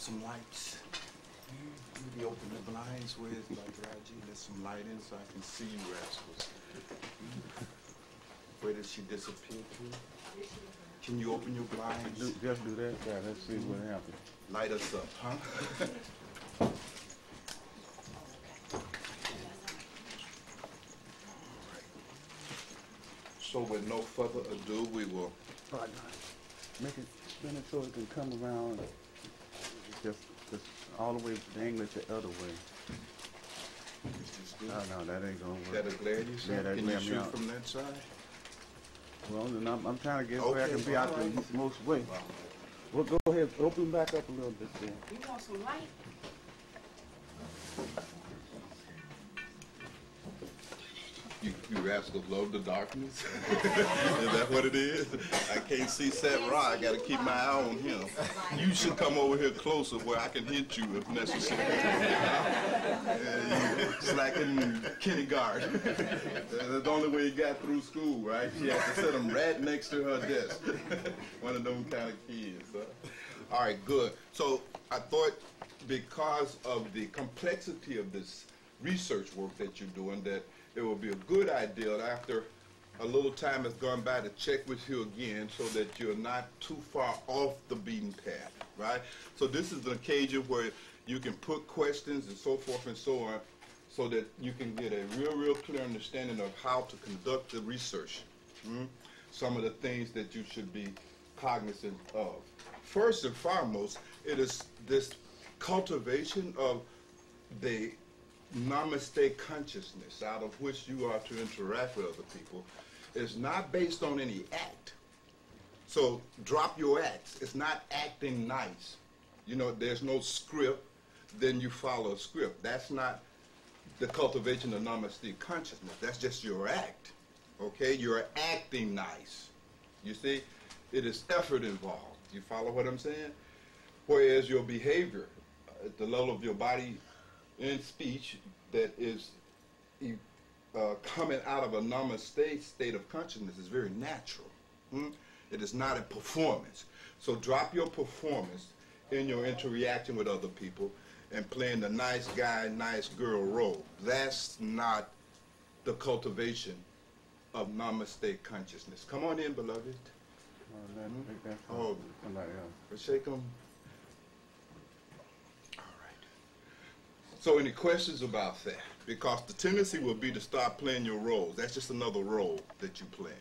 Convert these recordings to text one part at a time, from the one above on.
some lights. Maybe open the blinds with, Dr. Raji, let some light in so I can see you rascals. Where did she disappear to? Can you open your blinds? Just do that, guy. Let's see what happens. Light us up, huh? So with no further ado, we will make it spin it so it can come around just all the way dangle it the other way. No, that ain't gonna work. Is that a glare you said? Yeah, can you shoot from that side? Well, then I'm trying to get where I can be out the most way. Wow. Well, go ahead, open back up a little bit there. You want some light? You rascals love the darkness? Is that what it is? I can't see Seth Ra. I got to keep my eye on him. You should come over here closer where I can hit you if necessary. It's like in kindergarten. That's the only way you got through school, right? She had to sit him right next to her desk. One of them kind of kids. All right, good. So I thought because of the complexity of this research work that you're doing, that it would be a good idea after a little time has gone by to check with you again so that you're not too far off the beaten path, right? So this is an occasion where you can put questions and so forth and so on so that you can get a real clear understanding of how to conduct the research. Some of the things that you should be cognizant of. First and foremost, it is this cultivation of the Namaste consciousness out of which you are to interact with other people is not based on any act. So drop your acts. It's not acting nice. You know, there's no script, then you follow a script. That's not the cultivation of Namaste consciousness. That's just your act. Okay? You're acting nice. You see? It is effort involved. You follow what I'm saying? Whereas your behavior at the level of your body in speech that is coming out of a namaste state of consciousness is very natural. It is not a performance. So drop your performance in your interaction with other people and playing the nice guy, nice girl role. That's not the cultivation of namaste consciousness. Come on in, beloved. Oh, somebody else. Shake them. So any questions about that? Because the tendency will be to start playing your roles. That's just another role that you play.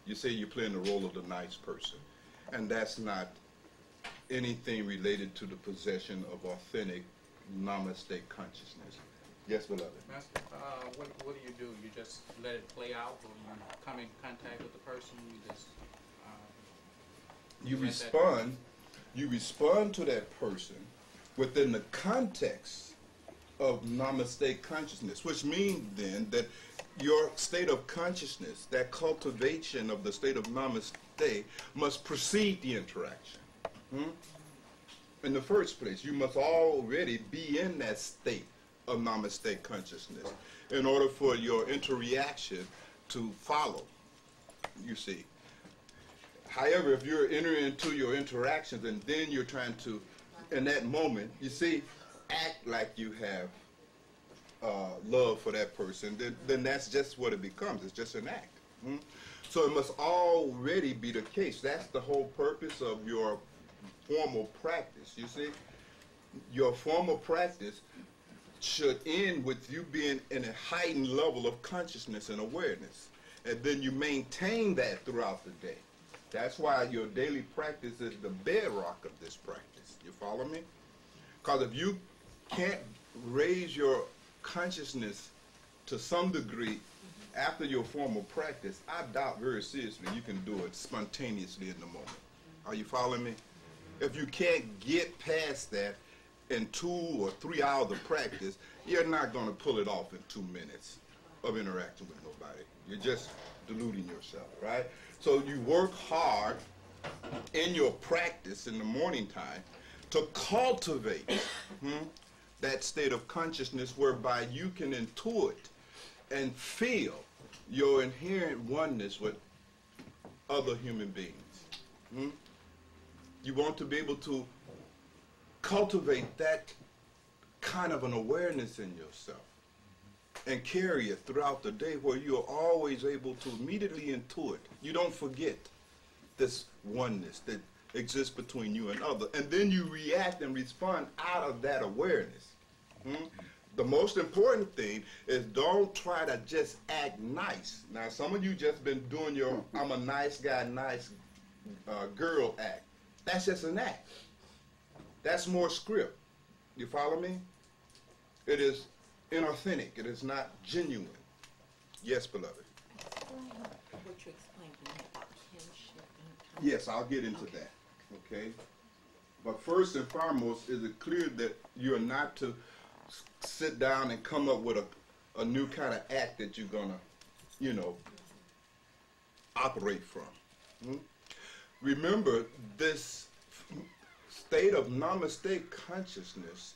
You say you're playing the role of the nice person. And that's not anything related to the possession of authentic Namaste consciousness. Yes, beloved? Master, what do? You just let it play out, or you come in contact with the person, you just... You respond to that person within the context of Namaste consciousness, which means then that your state of consciousness, that cultivation of the state of Namaste, must precede the interaction. In the first place, you must already be in that state of Namaste consciousness in order for your interaction to follow, you see. However, if you're entering into your interactions and then you're trying to, in that moment, you see, act like you have love for that person, then that's just what it becomes. It's just an act. So it must already be the case. That's the whole purpose of your formal practice. You see, your formal practice should end with you being in a heightened level of consciousness and awareness. And then you maintain that throughout the day. That's why your daily practice is the bedrock of this practice. You follow me? Because if you can't raise your consciousness to some degree after your formal practice, I doubt very seriously you can do it spontaneously in the moment. Are you following me? If you can't get past that in 2 or 3 hours of practice, you're not going to pull it off in 2 minutes of interaction with nobody. You're just deluding yourself, right? So you work hard in your practice in the morning time to cultivate that state of consciousness whereby you can intuit and feel your inherent oneness with other human beings. You want to be able to cultivate that kind of an awareness in yourself and carry it throughout the day where you're always able to immediately intuit. You don't forget this oneness that exists between you and others. And then you react and respond out of that awareness. The most important thing is don't try to just act nice. Now, some of you just been doing your I'm a nice guy, nice girl act. That's just an act. That's more script. You follow me? It is inauthentic. It is not genuine. Yes, beloved. Explain what you explained to me about kinship and Yes, I'll get into that. Okay? But first and foremost, is it clear that you're not to sit down and come up with a new kind of act that you're going to, operate from. Remember, this state of Namaste consciousness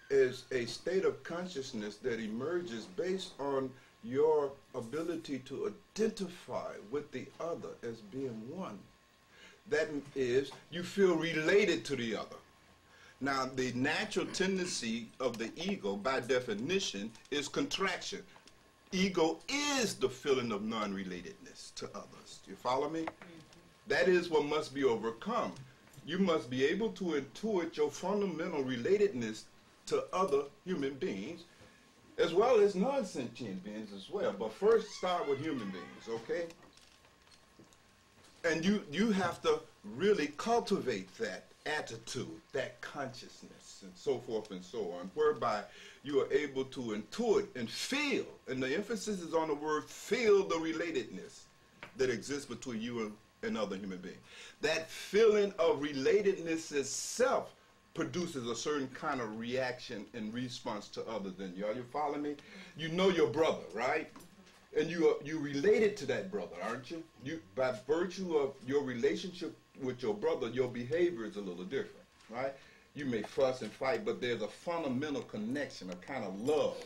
is a state of consciousness that emerges based on your ability to identify with the other as being one. That is, you feel related to the other. Now, the natural tendency of the ego, by definition, is contraction. Ego is the feeling of non-relatedness to others. Do you follow me? That is what must be overcome. You must be able to intuit your fundamental relatedness to other human beings, as well as non-sentient beings as well. But first, start with human beings, okay? And you have to really cultivate that attitude, that consciousness, and so forth and so on, whereby you are able to intuit and feel, and the emphasis is on the word feel, the relatedness that exists between you and other human beings. That feeling of relatedness itself produces a certain kind of reaction and response to others than you. Are you following me? You know your brother, right? And you related to that brother, aren't you? By virtue of your relationship with your brother, your behavior is a little different, right? You may fuss and fight, but there's a fundamental connection, a kind of love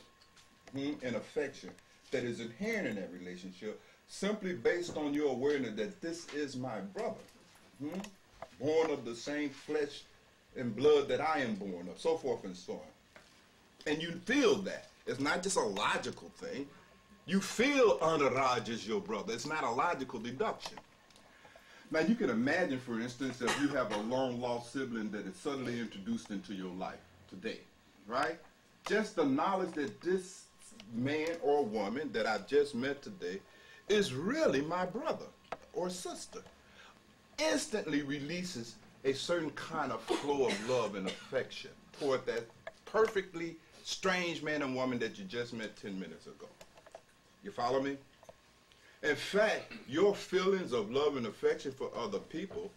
and affection that is inherent in that relationship, simply based on your awareness that this is my brother, born of the same flesh and blood that I am born of, so forth and so on. And you feel that. It's not just a logical thing. You feel Anuraj is your brother. It's not a logical deduction. Now, you can imagine, for instance, if you have a long-lost sibling that is suddenly introduced into your life today, right? Just the knowledge that this man or woman that I've just met today is really my brother or sister instantly releases a certain kind of flow of love and affection toward that perfectly strange man and woman that you just met 10 minutes ago. You follow me? In fact, your feelings of love and affection for other people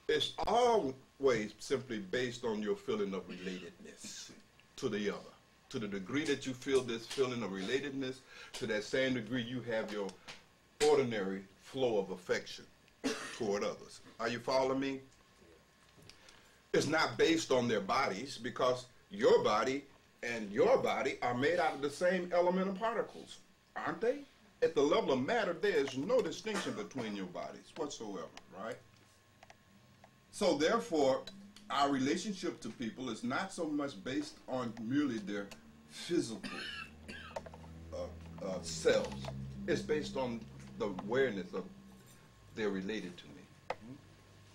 is always simply based on your feeling of relatedness to the other. To the degree that you feel this feeling of relatedness, to that same degree you have your ordinary flow of affection toward others. Are you following me? It's not based on their bodies, because your body and your body are made out of the same elemental particles, aren't they? At the level of matter, there's no distinction between your bodies whatsoever, right? So therefore, our relationship to people is not so much based on merely their physical selves. It's based on the awareness of they're related to me.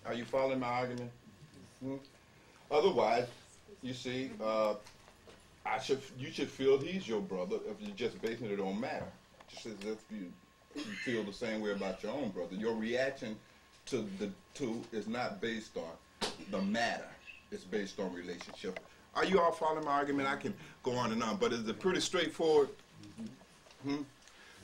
Are you following my argument? Otherwise, you see, you should feel he's your brother if you're just basing it on matter. Just as if you feel the same way about your own brother. Your reaction to the two is not based on the matter. It's based on relationship. Are you all following my argument? I can go on and on, but is it pretty straightforward?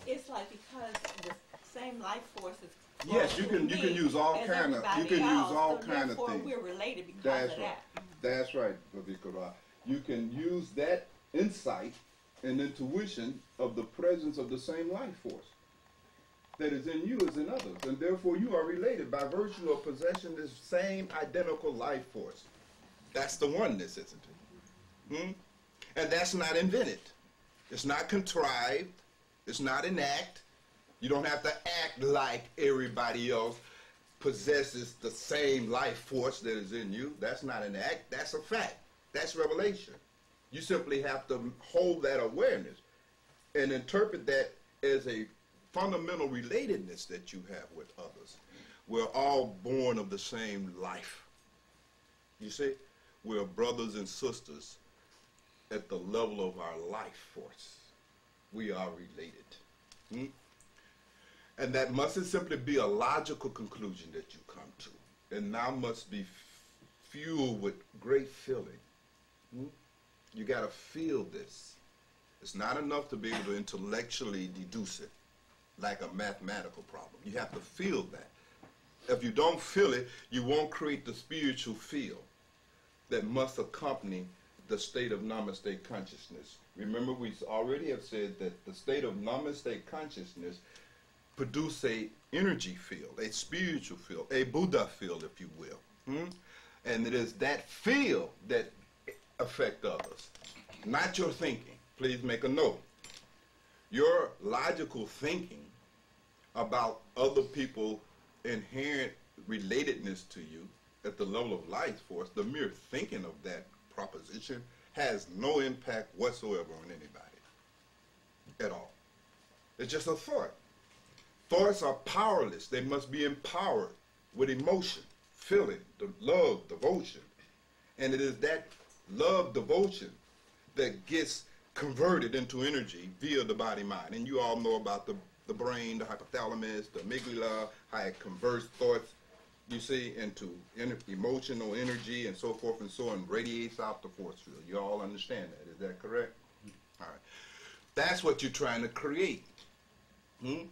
It's like because the same life force is yes, you can use all kind of things. We're related because of that. That's right, Bhavikara. You can use that insight and intuition of the presence of the same life force that is in you as in others, and therefore you are related by virtue of possessing this same identical life force. That's the oneness, isn't it? And that's not invented. It's not contrived. It's not an act. You don't have to act like everybody else possesses the same life force that is in you. That's not an act. That's a fact. That's revelation. You simply have to hold that awareness and interpret that as a fundamental relatedness that you have with others. We're all born of the same life. You see, we're brothers and sisters at the level of our life force. We are related. Hmm? And that mustn't simply be a logical conclusion that you come to. And now must be fueled with great feeling. Hmm? You got to feel this. It's not enough to be able to intellectually deduce it like a mathematical problem. You have to feel that. If you don't feel it, you won't create the spiritual feel that must accompany the state of Namaste consciousness. Remember, we already have said that the state of Namaste consciousness produces a energy field, a spiritual field, a Buddha field, if you will. Hmm? And it is that field that affects others, not your thinking. Please make a note. Your logical thinking about other people's inherent relatedness to you at the level of life force, the mere thinking of that proposition has no impact whatsoever on anybody at all. It's just a thought. Thoughts are powerless. They must be empowered with emotion, feeling, the love, devotion. And it is that love, devotion that gets converted into energy via the body-mind. And you all know about the brain, the hypothalamus, the amygdala, how it converts thoughts, you see, into emotional energy and so forth and so on, radiates out the force field. You all understand that. Is that correct? All right. That's what you're trying to create. Hmm?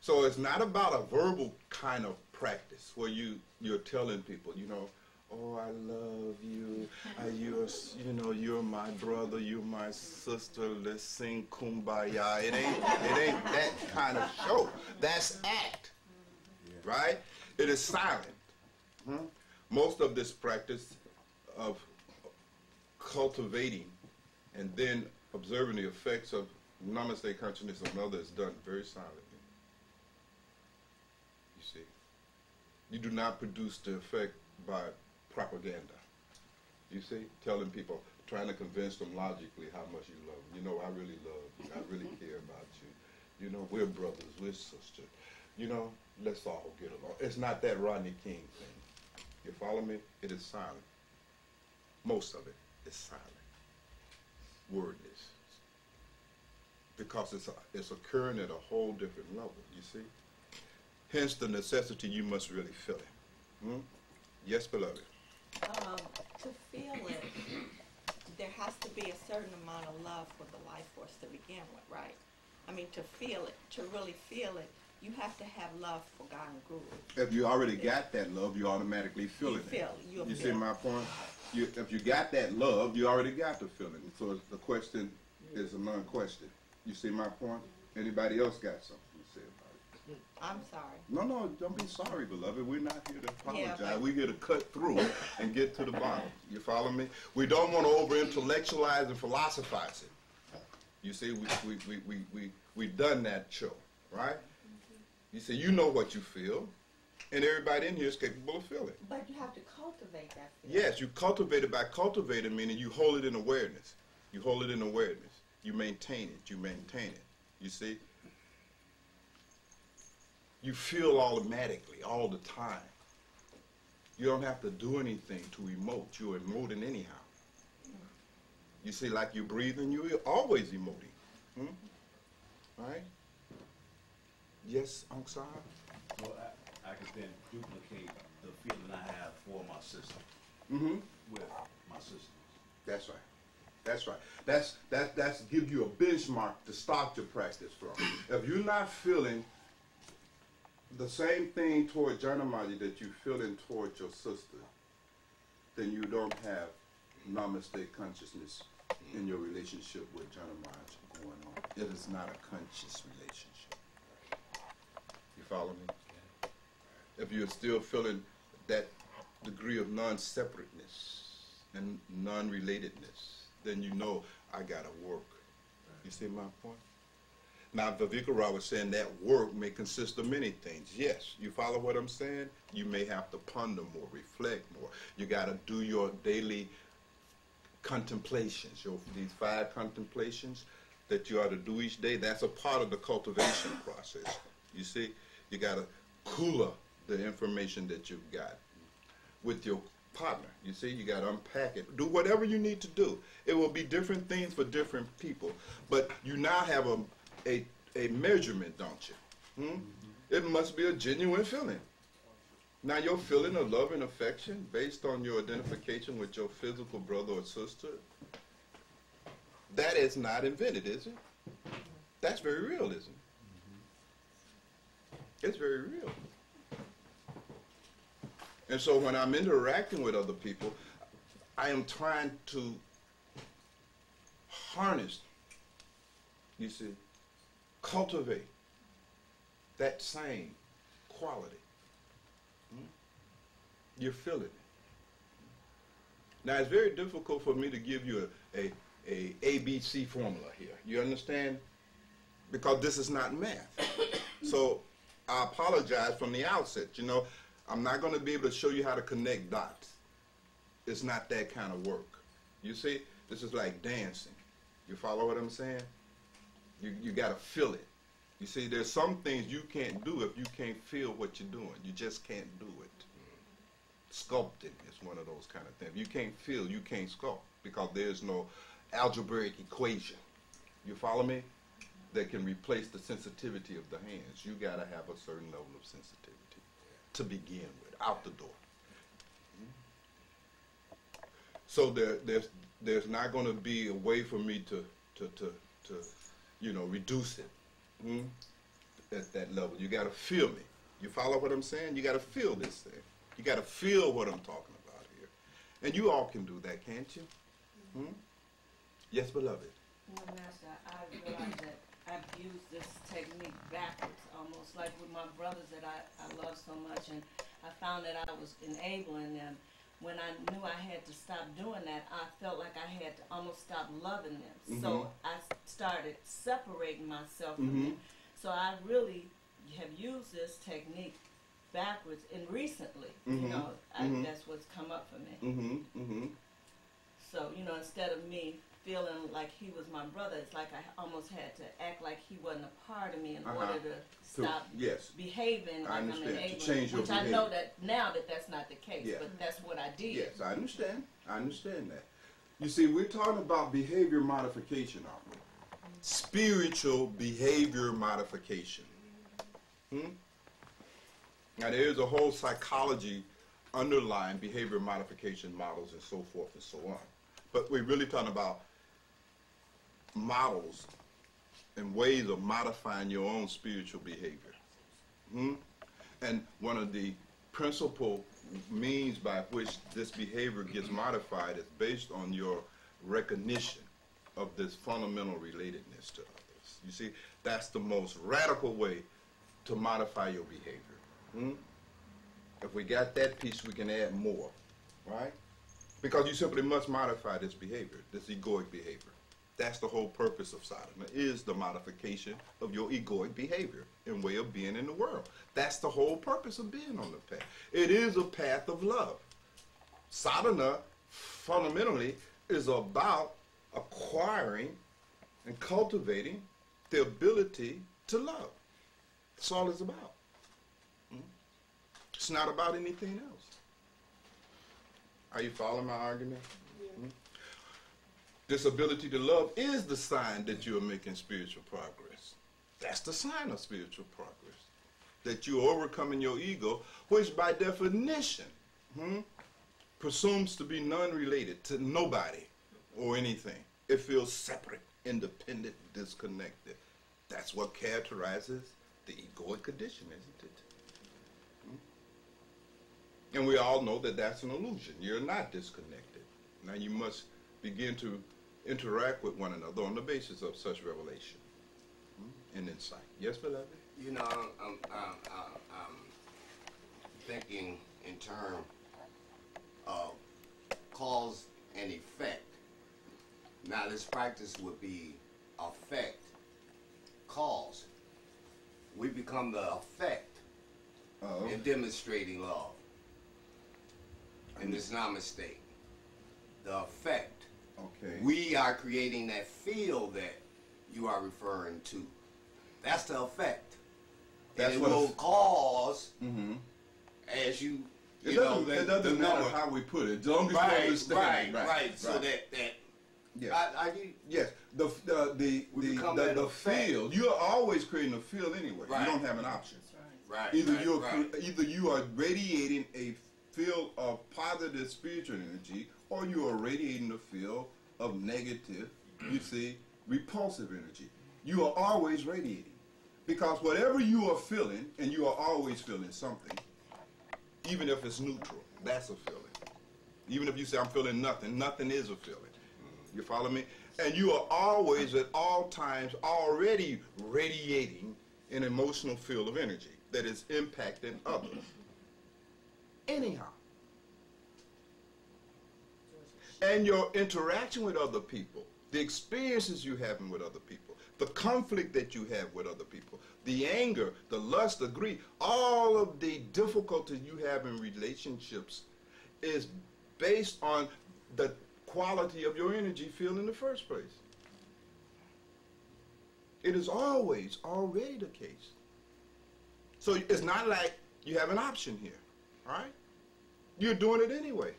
So it's not about a verbal kind of practice where you're telling people, you know, oh, I love you. You're my brother. You're my sister. Let's sing Kumbaya. It ain't that kind of show. That's act, right? It is silent. Hmm? Most of this practice of cultivating and then observing the effects of Namaste consciousness on others is done very silently. You see, you do not produce the effect by propaganda. You see, telling people, trying to convince them logically how much you love them. You know, I really love you. I really care about you. You know, we're brothers, we're sisters. You know, let's all get along. It's not that Rodney King thing. You follow me? It is silent. Most of it is silent. Wordless. Because it's occurring at a whole different level, you see? Hence the necessity you must really feel it. Hmm? Yes, beloved. To feel it, there has to be a certain amount of love for the life force to begin with, right? I mean, to feel it, to really feel it, you have to have love for God and Guru. If you already got that love, you automatically feel it. You see my point? If you got that love, you already got the feeling. So the question is a non-question. You see my point? Anybody else got something to say about it? I'm sorry. No, don't be sorry, beloved. We're not here to apologize. Yeah, We're here to cut through and get to the bottom. You follow me? We don't want to over-intellectualize and philosophize it. You see, we've done that show, right? You say, you know what you feel, and everybody in here is capable of feeling. But you have to cultivate that feeling. Yes, you cultivate it by cultivating, meaning you hold it in awareness. You hold it in awareness. You maintain it. You maintain it. You see? You feel automatically all the time. You don't have to do anything to emote. You're emoting anyhow. You see, like you're breathing, you're always emoting. Hmm? Right? Yes, Uncle Sahib? Well, I could then duplicate the feeling I have for my sister with my sisters. That's right. That's right. That's give you a benchmark to start your practice from. If you're not feeling the same thing toward Janamaji that you're feeling toward your sister, then you don't have Namaste consciousness in your relationship with Janamaji going on. It is not a conscious relationship. You follow me? If you're still feeling that degree of non-separateness and non-relatedness, then you know I gotta work. You see my point? Now, Vivikara was saying that work may consist of many things. Yes, you follow what I'm saying? You may have to ponder more, reflect more. You gotta do your daily contemplations, these 5 contemplations that you ought to do each day. That's a part of the cultivation process. You see, you got to cooler the information that you've got with your partner. You see, you got to unpack it. Do whatever you need to do. It will be different things for different people. But you now have a measurement, don't you? It must be a genuine feeling. Now, your feeling of love and affection based on your identification with your physical brother or sister, that is not invented, is it? That's very real, isn't it? It's very real. And so when I'm interacting with other people, I am trying to harness, you see, cultivate that same quality. You're feeling it. Now, it's very difficult for me to give you a ABC formula here. You understand? Because this is not math. So I apologize from the outset. You know, I'm not going to be able to show you how to connect dots. It's not that kind of work. You see, this is like dancing. You follow what I'm saying? You got to feel it. You see, there's some things you can't do if you can't feel what you're doing. You just can't do it. Sculpting is one of those kind of things. You can't feel, you can't sculpt, because there's no algebraic equation. You follow me? That can replace the sensitivity of the hands. You got to have a certain level of sensitivity to begin with, out the door. So there's not going to be a way for me to you know, reduce it at that level. You got to feel me. You follow what I'm saying? You got to feel this thing. You got to feel what I'm talking about here. And you all can do that, can't you? Yes, beloved. Well, Master, I realize that I've used this technique backwards, almost like with my brothers that I love so much, and I found that I was enabling them. When I knew I had to stop doing that, I felt like I had to almost stop loving them. So I started separating myself from them. So I really have used this technique backwards, and recently, you know, that's what's come up for me. So, you know, instead of me feeling like he was my brother, it's like I almost had to act like he wasn't a part of me in order to stop behaving like I'm enabling, change your which behavior. I know that now that's not the case, Yeah. but that's what I did. Yes, I understand. I understand that. You see, we're talking about behavior modification, aren't we? Spiritual behavior modification. Now, there is a whole psychology underlying behavior modification models and so forth and so on. But we're really talking about models and ways of modifying your own spiritual behavior. And one of the principal means by which this behavior gets modified is based on your recognition of this fundamental relatedness to others. You see, that's the most radical way to modify your behavior. If we got that piece, we can add more, right? Because you simply must modify this behavior, this egoic behavior. That's the whole purpose of sadhana, is the modification of your egoic behavior and way of being in the world. That's the whole purpose of being on the path. It is a path of love. Sadhana, fundamentally, is about acquiring and cultivating the ability to love. That's all it's about. It's not about anything else. Are you following my argument? Yeah. This ability to love is the sign that you are making spiritual progress. That's the sign of spiritual progress. That you are overcoming your ego, which by definition presumes to be non-related to nobody or anything. It feels separate, independent, disconnected. That's what characterizes the egoic condition, isn't it? And we all know that that's an illusion. You're not disconnected. Now you must begin to interact with one another on the basis of such revelation and insight. Yes, beloved? You know, I'm thinking in terms of cause and effect. Now this practice would be effect, cause. We become the effect in demonstrating love. In this Namaste, the effect Okay. We are creating that field that you are referring to. That's the effect. That's and it what will cause, Mm-hmm. as you It know, doesn't, it doesn't matter number. how we put it, as long as you Right, understand. right. So that Yes. yes, The We become that effect. field. You are always creating a field anyway. Right. You don't have an option. right. Either you are radiating a field of positive spiritual energy, or you are radiating a field of negative, you see, repulsive energy. You are always radiating, because whatever you are feeling, and you are always feeling something, even if it's neutral, that's a feeling. Even if you say I'm feeling nothing, nothing is a feeling. You follow me? And you are always at all times already radiating an emotional field of energy that is impacting others. Anyhow. And your interaction with other people, the experiences you're having with other people, the conflict that you have with other people, the anger, the lust, the greed, all of the difficulties you have in relationships is based on the quality of your energy field in the first place. It is always already the case. So it's not like you have an option here, all right? You're doing it anyway.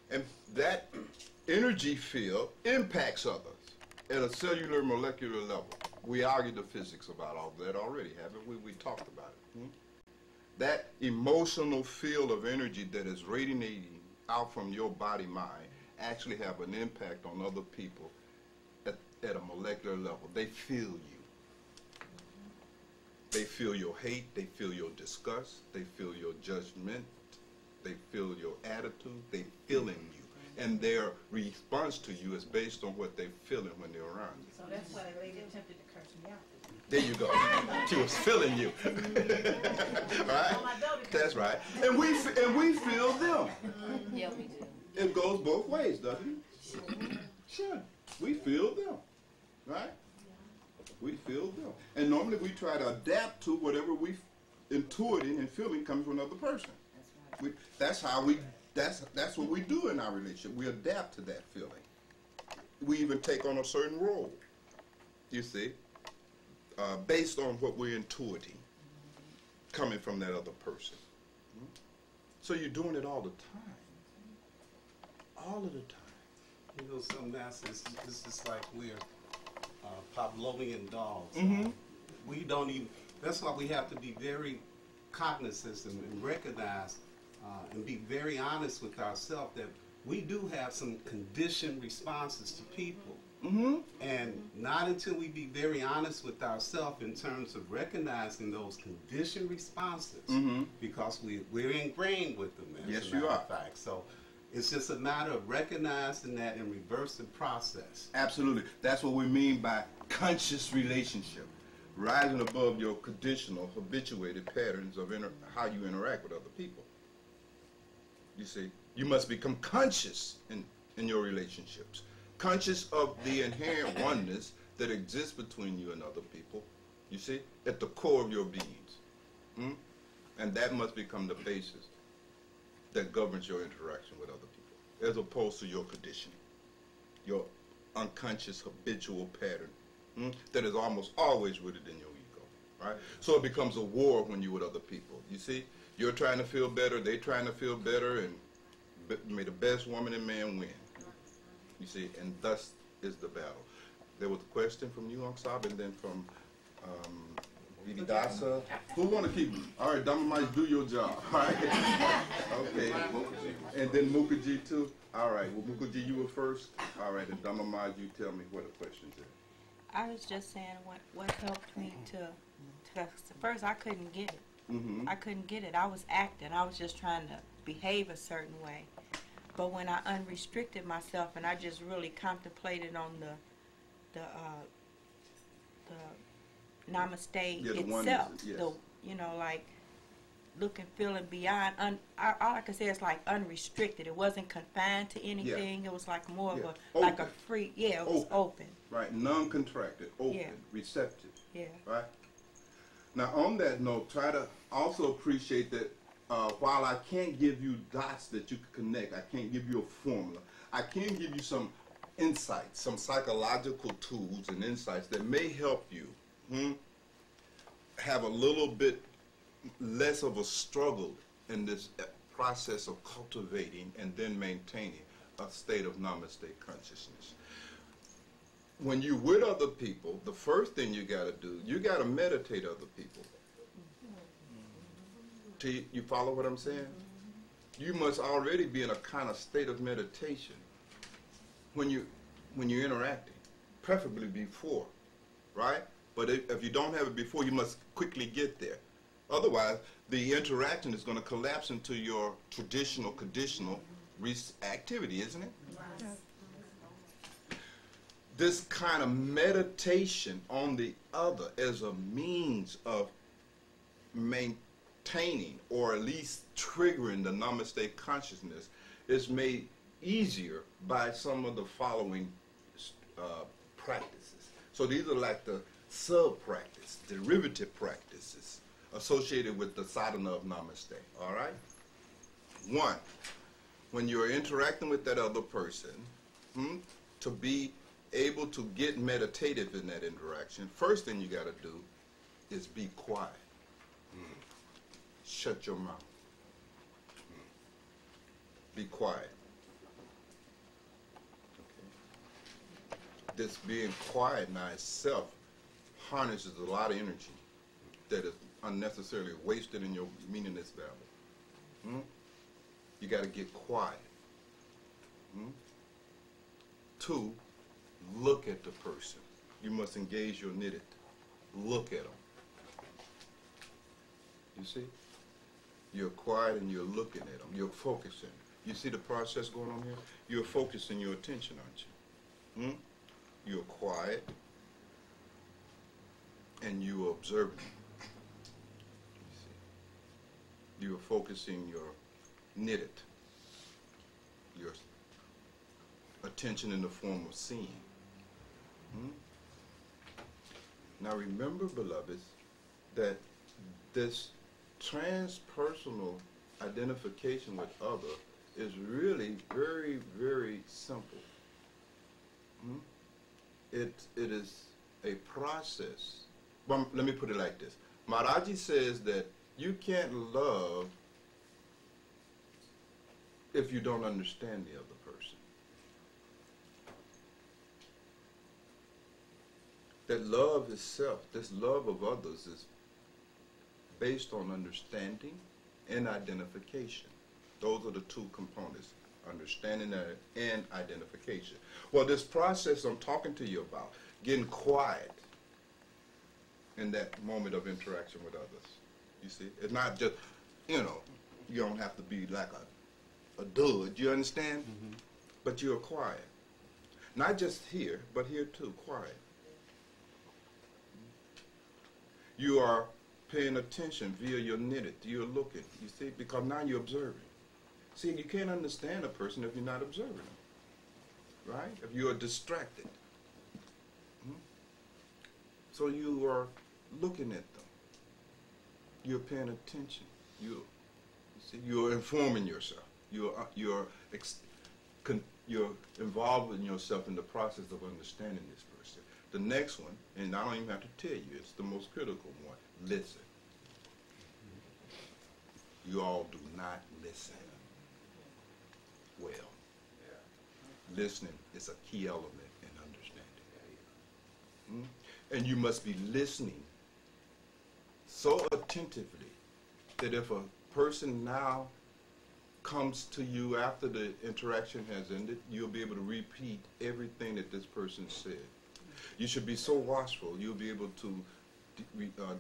And that energy field impacts others at a cellular molecular level. We argued the physics about all that already, haven't we? We talked about it. That emotional field of energy that is radiating out from your body mind actually have an impact on other people at a molecular level. They feel you. They feel your hate, they feel your disgust, they feel your judgment, they feel your attitude, they feeling you. And their response to you is based on what they're feeling when they're around you. So that's why the lady attempted to curse me out. There you go. She was feeling you. Right? That's right. And we feel them. Yeah, we do. It goes both ways, doesn't it? Sure. We feel them. Right? We feel them. And normally we try to adapt to whatever we intuiting and feeling comes from another person. That's what we do in our relationship. We adapt to that feeling. We even take on a certain role, you see, based on what we're intuiting coming from that other person. So you're doing it all the time. All of the time. You know, some masters, it's just like we're Pavlovian dogs. We don't even, that's why we have to be very cognizant and recognize and be very honest with ourselves that we do have some conditioned responses to people. And not until we be very honest with ourselves in terms of recognizing those conditioned responses, because we're ingrained with them. Yes, you are. Fact. So it's just a matter of recognizing that and reverse the process. Absolutely. That's what we mean by conscious relationship. Rising above your conditional, habituated patterns of how you interact with other people. You see, you must become conscious in your relationships. Conscious of the inherent oneness that exists between you and other people, you see, at the core of your beings. And that must become the basis that governs your interaction with other people, as opposed to your conditioning, your unconscious habitual pattern that is almost always rooted in your ego, right? So it becomes a war when you're with other people. You see, you're trying to feel better, they're trying to feel better, and may the best woman and man win. You see, and thus is the battle. There was a question from you, Sab, and then from Vidasa. Who want to keep? All right, Dama might do your job. All right. Okay. And then Mukherjee too. All right. Well, Mukherjee, you were first. All right. And Dama Maj, you tell me what the questions are. I was just saying what helped me to first I couldn't get it. I couldn't get it. I was acting. I was just trying to behave a certain way. But when I unrestricted myself and I just really contemplated on the Namaste itself, you know, like looking, feeling beyond. All I could say is like unrestricted. It wasn't confined to anything. It was like more of a like a free. Yeah, it was open. Right, non-contracted, open, receptive. Yeah. Right. Now, on that note, try to also appreciate that while I can't give you dots that you can connect, I can't give you a formula, I can give you some insights, some psychological tools and insights that may help you have a little bit less of a struggle in this process of cultivating and then maintaining a state of Namaste consciousness. When you're with other people, the first thing you got to do, you got to meditate other people. You follow what I'm saying? You must already be in a kind of state of meditation when you're interacting, preferably before, right? But if you don't have it before, you must quickly get there. Otherwise, the interaction is going to collapse into your traditional, conditional activity, isn't it? This kind of meditation on the other as a means of maintaining or at least triggering the Namaste consciousness is made easier by some of the following practices. So these are like the sub-practice, derivative practices associated with the sadhana of Namaste, all right? One, when you're interacting with that other person, to be able to get meditative in that interaction, first thing you got to do is be quiet. Shut your mouth. Be quiet. Okay. This being quiet now itself harnesses a lot of energy that is unnecessarily wasted in your meaningless babble. You got to get quiet. 2, look at the person. You must engage your knitted. Look at them. You see? You're quiet and you're looking at them. You're focusing. You see the process going on here? You're focusing your attention, aren't you? You're quiet and you're observing. You see? You're focusing your knitted. Your attention in the form of seeing. Now remember, beloveds, that this transpersonal identification with other is really very, very simple. It is a process. Well, let me put it like this. Maharaji says that you can't love if you don't understand the other person. That love itself, this love of others, is based on understanding and identification. Those are the 2 components, understanding and identification. Well, this process I'm talking to you about, getting quiet in that moment of interaction with others. You see, it's not just, you don't have to be like a dud, you understand? But you're quiet. Not just here, but here too, quiet. You are paying attention via your knitted. You're looking, you see, because now you're observing. See, you can't understand a person if you're not observing them, right? If you are distracted. So you are looking at them. You're paying attention. You see, you're informing yourself. You're involved in yourself in the process of understanding this person. The next one, and I don't even have to tell you, it's the most critical one, listen. You all do not listen well. Listening is a key element in understanding. And you must be listening so attentively that if a person now comes to you after the interaction has ended, you'll be able to repeat everything that this person said. You should be so watchful, you'll be able to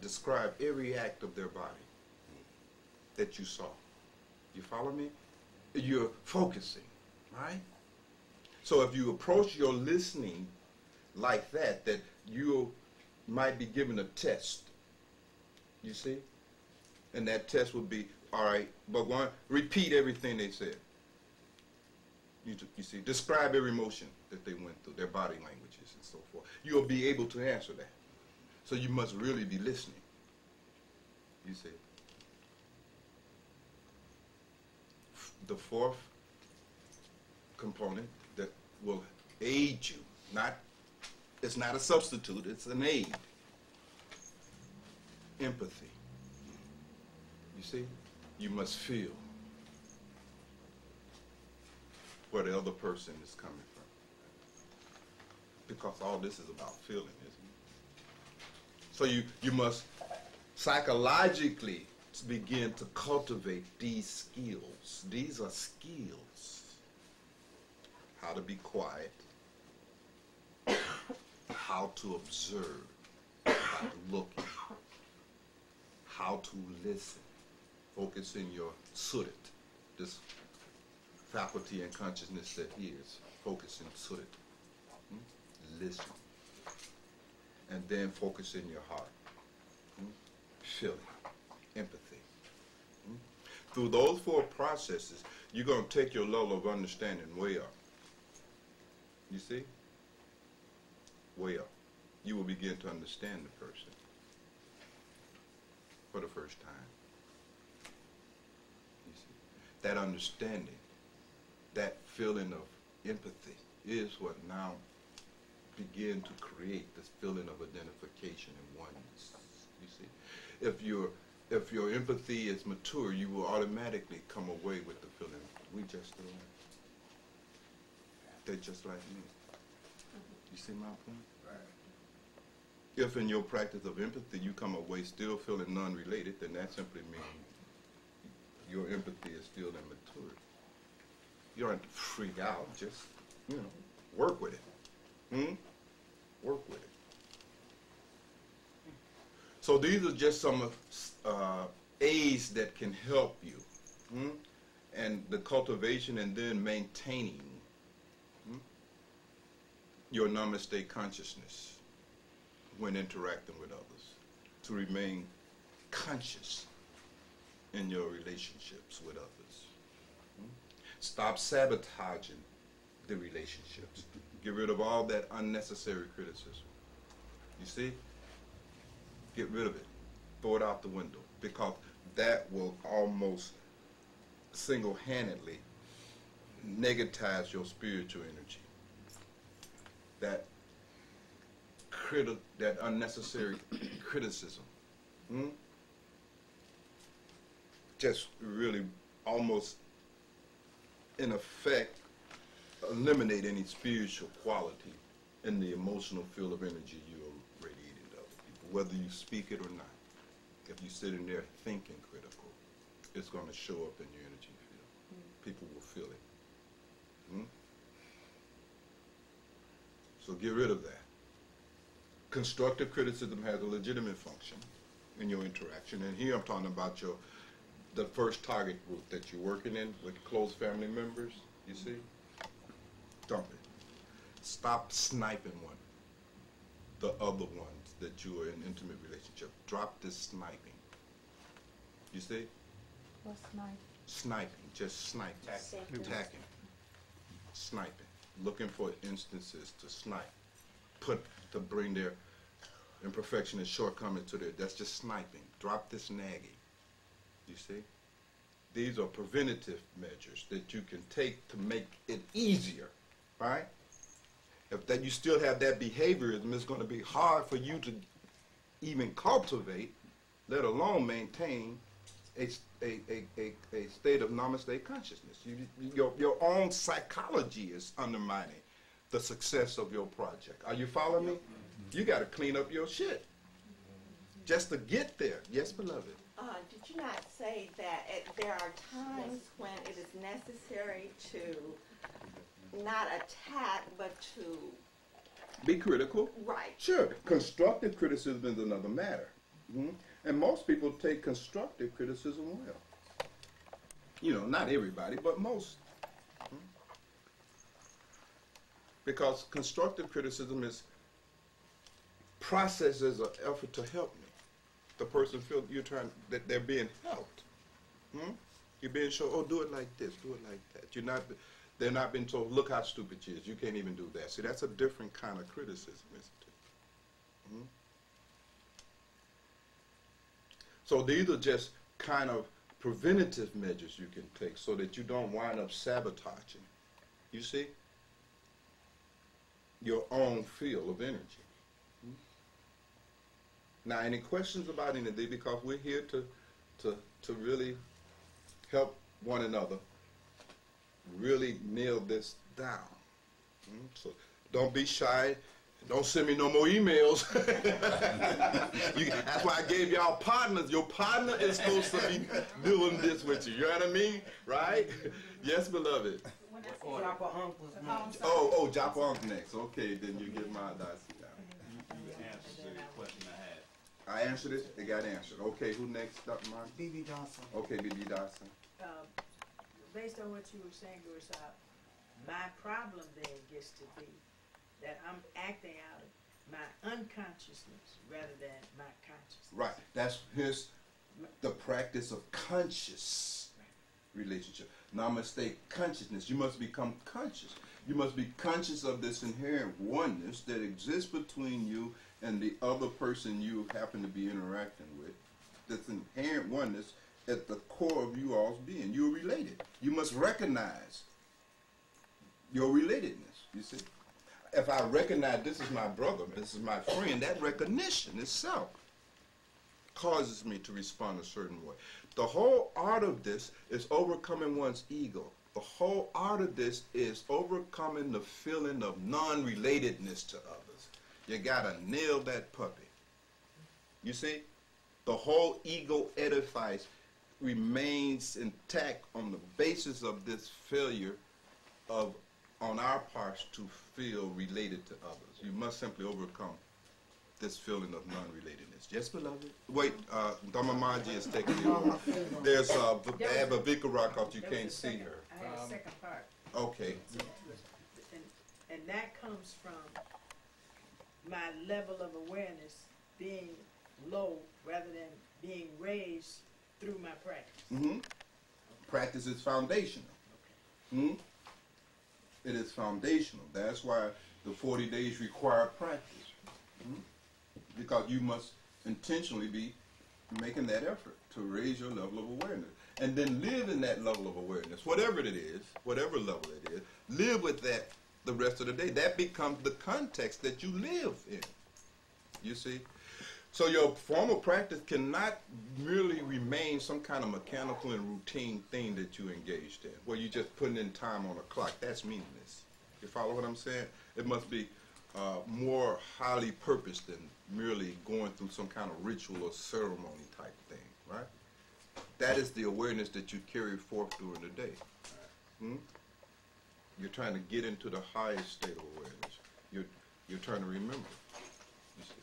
describe every act of their body that you saw. You follow me? You're focusing, right? So if you approach your listening like that you might be given a test, you see? And that test would be, all right, Bhagwan, repeat everything they said. You see, describe every emotion that they went through, their body languages and so forth. You'll be able to answer that. So you must really be listening, you see. the fourth component that will aid you, it's not a substitute, it's an aid. Empathy. You see? You must feel where the other person is coming from. Because all this is about feeling, isn't it? So you must psychologically begin to cultivate these skills. These are skills. How to be quiet, how to observe by looking, how to listen, focusing your surit, this faculty and consciousness that hears, focusing surit, listen, and then focus in your heart, feeling, empathy. Through those four processes, you're going to take your level of understanding way up. You see? Way up. You will begin to understand the person for the first time. You see? That understanding, that feeling of empathy is what now begin to create this feeling of identification and oneness. You see? If your empathy is mature, you will automatically come away with the feeling, we just alike. They're just like me. You see my point? Right. If in your practice of empathy you come away still feeling non-related, then that simply means your empathy is still immature. You don't have to freak out, just, work with it. Work with it. So these are just some aids that can help you. And the cultivation and then maintaining your Namaste consciousness when interacting with others, to remain conscious in your relationships with others. Stop sabotaging the relationships. Get rid of all that unnecessary criticism. You see? Get rid of it. Throw it out the window, because that will almost single-handedly negatize your spiritual energy. That unnecessary criticism, just really almost, in effect, eliminate any spiritual quality in the emotional field of energy you are radiating to other people, whether you speak it or not. If you sit in there thinking critical, it's going to show up in your energy field. People will feel it. So get rid of that. Constructive criticism has a legitimate function in your interaction. And here I'm talking about the first target group that you're working in with close family members, you see? Dump it. Stop sniping the other ones that you are in intimate relationship. Drop this sniping. You see? What's nice? Sniping, just sniping. Attacking. Sniping. Looking for instances to snipe. To bring their imperfection and shortcomings to that's just sniping. Drop this nagging. You see? These are preventative measures that you can take to make it easier, right? If that you still have that behaviorism, it's going to be hard for you to even cultivate, let alone maintain a state of Namaste consciousness. Your own psychology is undermining the success of your project. Are you following me? You got to clean up your shit just to get there. Yes, beloved. Did you not say that there are times when it is necessary to not attack, but to be critical? Right. Sure. Constructive criticism is another matter. And most people take constructive criticism well. Not everybody, but most. Because constructive criticism is processed as an effort to help me. The person feels that they're being helped. You're being shown, oh, do it like this, do it like that. They're not being told, look how stupid you is. You can't even do that. See, that's a different kind of criticism, isn't it? So these are just kind of preventative measures you can take so that you don't wind up sabotaging, you see, your own field of energy. Now, any questions about anything? Because we're here to really help one another really nail this down. So don't be shy. Don't send me no more emails. That's why I gave y'all partners. Your partner is supposed to be doing this with you. You know what I mean? Right? Yes, beloved. Oh, Japa Unc next. Okay, then you get my advice. You answered the question I had. I answered it. It got answered. Okay, who next, Dr. Mark? B.B. Johnson. Okay, B.B. Dawson. Based on what you were saying, my problem then gets to be that I'm acting out of my unconsciousness rather than my consciousness. Right. Here's the practice of conscious relationship. Namaste consciousness. You must become conscious. You must be conscious of this inherent oneness that exists between you and the other person you happen to be interacting with. This inherent oneness at the core of you all's being. You're related. You must recognize your relatedness, you see. If I recognize this is my brother, this is my friend, that recognition itself causes me to respond a certain way. The whole art of this is overcoming one's ego. The whole art of this is overcoming the feeling of non-relatedness to others. You gotta nail that puppy. You see? The whole ego edifice remains intact on the basis of this failure on our parts to feel related to others. You must simply overcome this feeling of non-relatedness. Yes, beloved? Wait, Dhamma is taking you over. There's Abba Vikarak, you can't see her. I had a second part. Okay. And that comes from my level of awareness being low rather than being raised through my practice. Mm-hmm. Practice is foundational. Mm-hmm. It is foundational. That's why the 40 days require practice. Mm-hmm. Because you must intentionally be making that effort to raise your level of awareness. And then live in that level of awareness, whatever it is, whatever level it is, live with that the rest of the day. That becomes the context that you live in. You see? So your formal practice cannot merely remain some kind of mechanical and routine thing that you engaged in, where you're just putting in time on a clock. That's meaningless. You follow what I'm saying? It must be more highly purposed than merely going through some kind of ritual or ceremony type thing, right? That is the awareness that you carry forth during the day. You're trying to get into the highest state of awareness. You're trying to remember. You see?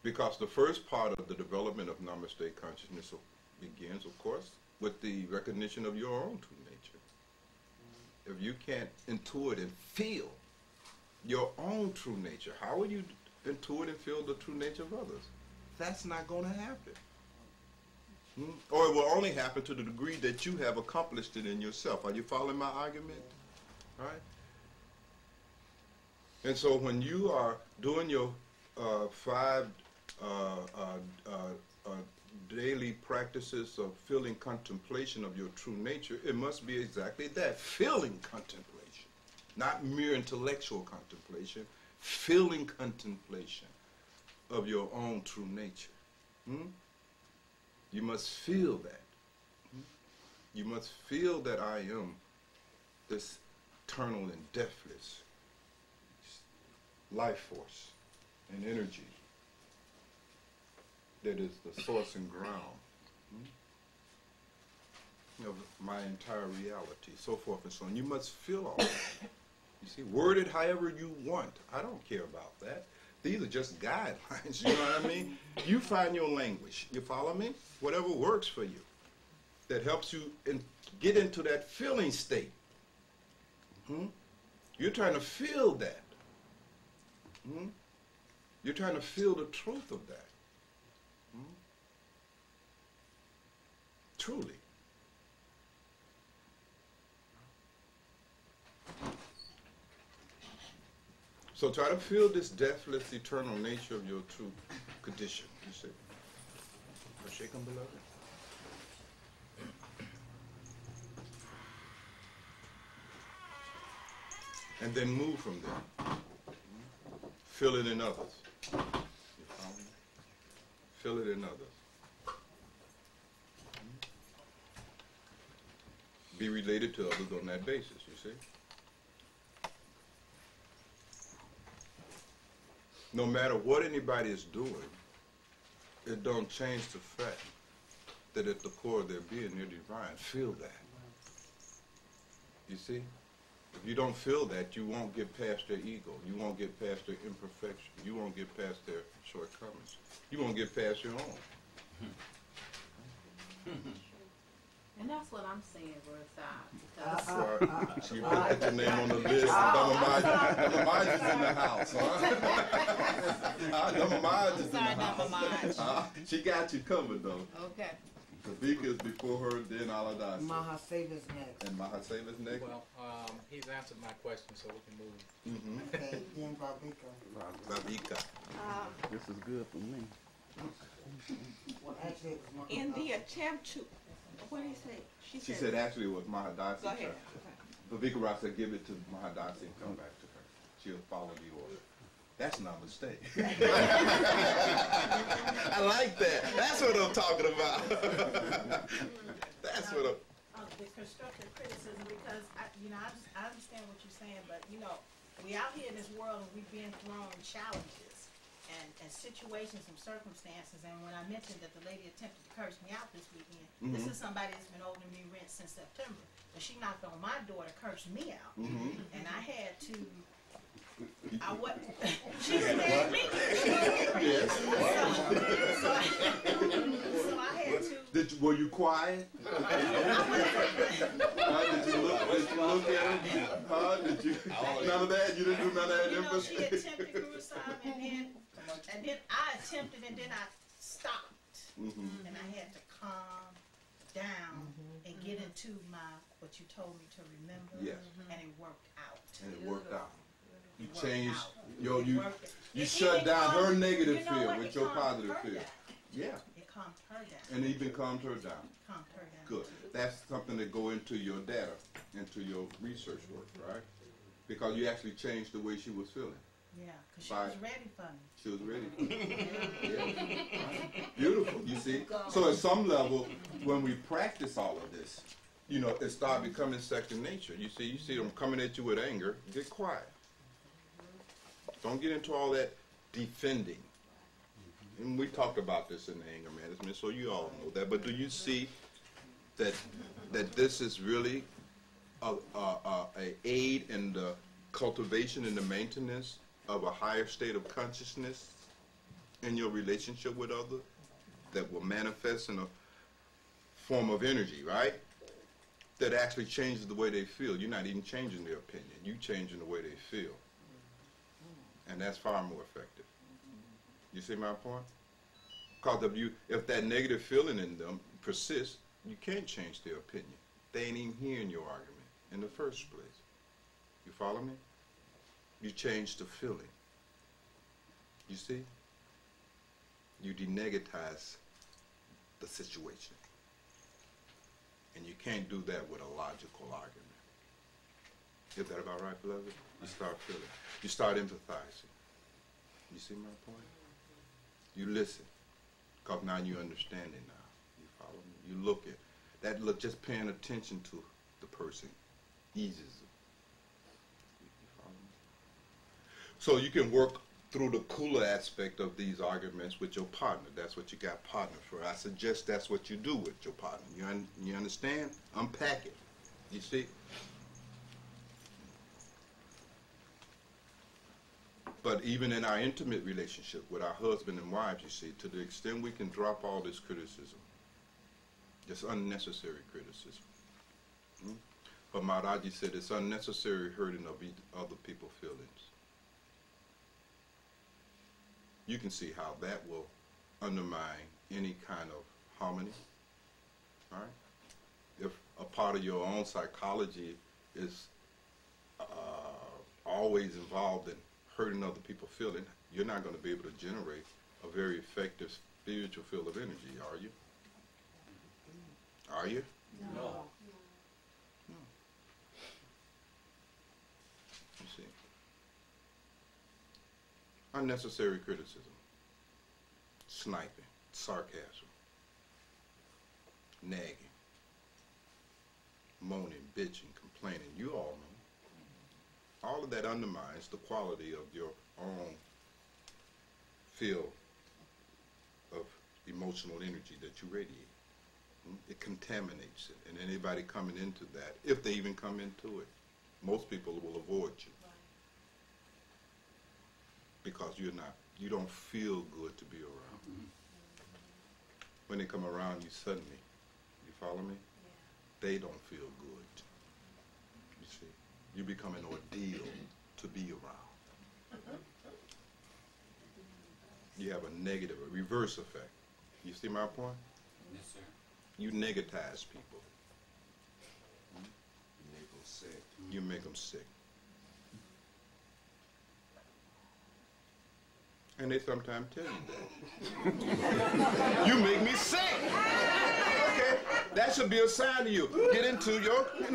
Because the first part of the development of Namaste consciousness begins, of course, with the recognition of your own true nature. If you can't intuit and feel your own true nature, how will you intuit and feel the true nature of others? That's not going to happen. Or it will only happen to the degree that you have accomplished it in yourself. Are you following my argument? Right? And so when you are doing your 5 daily practices of feeling contemplation of your true nature, it must be exactly that, feeling contemplation, not mere intellectual contemplation, feeling contemplation of your own true nature. You must feel that. You must feel that I am this eternal and deathless life force and energy that is the source and ground of my entire reality, so forth and so on. You must feel all that. You see, word it however you want. I don't care about that. These are just guidelines, you know what I mean? You find your language, you follow me? Whatever works for you, that helps you get into that feeling state. You're trying to feel that. You're trying to feel the truth of that. Truly. So try to feel this deathless, eternal nature of your true condition, you see. Shake them, beloved. and then move from there. Feel it in others. You follow me? Feel it in others. Be related to others on that basis, you see? No matter what anybody is doing, it don't change the fact that at the core of their being, they're divine. Feel that. You see? If you don't feel that, you won't get past their ego. You won't get past their imperfection. You won't get past their shortcomings. You won't get past your own. And that's what I'm saying, Versailles. That's right. She put your name on the list. Damamaj is in the house, huh? Damamaj is in the house. She got you covered, though. Okay. Kavika is before her, then Aladasi. Mahaseva's next. And Mahaseva's next? Well, he's answered my question, so we can move. Okay, then Bhavika. Kavika. This is good for me. Well, actually, it was In the attempt to, what did he say? She said actually it was Mahadasi. Go ahead. Kavika Ra said give it to Mahadasi and come back to her. She'll follow the order. That's Namaste. I like that. That's what I'm talking about. That's what I'm... The constructive criticism, because I understand what you're saying, but we out here in this world and we've been thrown challenges and situations and circumstances. And when I mentioned that the lady attempted to curse me out this weekend, this is somebody that's been owing me rent since September. And she knocked on my door to curse me out, and I had to. She scared me. Yes. So I had to. Were you quiet? Did you look at him? Did you? None of that? You didn't do none of that? She attempted suicide, and then I attempted, and then I stopped, and I had to calm down and get into what you told me to remember. Yes. And it worked out. And it worked out. You It worked changed, out. you shut down her negative feel with It your calmed positive her feel. down. Yeah. It calmed her down. And it even calmed her down. Calmed her down. Good. That's something that go into your data, into your research work, right? Because you actually changed the way she was feeling. Yeah, because she was ready for me. She was ready for you. Yeah. Beautiful, you see? So at some level, when we practice all of this, it starts becoming second nature. You see them coming at you with anger, get quiet. Don't get into all that defending. And we talked about this in the anger management, so you all know that. But do you see that this is really a aid in the cultivation and the maintenance of a higher state of consciousness in your relationship with others that will manifest in a form of energy, right? That actually changes the way they feel. You're not even changing their opinion. You're changing the way they feel. And that's far more effective. You see my point? Because if that negative feeling in them persists, you can't change their opinion. They ain't even hearing your argument in the first place. You follow me? You change the feeling. You see? You denegatize the situation. And you can't do that with a logical argument. Is that about right, beloved? You start feeling. You start empathizing. You see my point? You listen. Because now you understand it now. You follow me? You look at that. Look, just paying attention to the person eases it. You follow me? So you can work through the cooler aspect of these arguments with your partner. That's what you got partner for. I suggest that's what you do with your partner. You understand? Unpack it. You see? But even in our intimate relationship with our husband and wives, you see, to the extent we can drop all this criticism, just unnecessary criticism. But Maharaji said it's unnecessary hurting of other people's feelings. You can see how that will undermine any kind of harmony, right? If a part of your own psychology is always involved in hurting other people's feelings, you're not going to be able to generate a very effective spiritual field of energy, are you? Are you? No. You Unnecessary criticism, sniping, sarcasm, nagging, moaning, bitching, complaining. You all know. All of that undermines the quality of your own field of emotional energy that you radiate. It contaminates it, and anybody coming into that, if they even come into it, most people will avoid you. Because you don't feel good to be around. When they come around you suddenly, you follow me? They don't feel good. You see, you become an ordeal to be around. You have a negative, a reverse effect. You see my point? Yes, sir. You negatize people. You make them sick. You make them sick. And they sometimes tell you that. You make me sick. Okay, that should be a sign to you. Get into your, get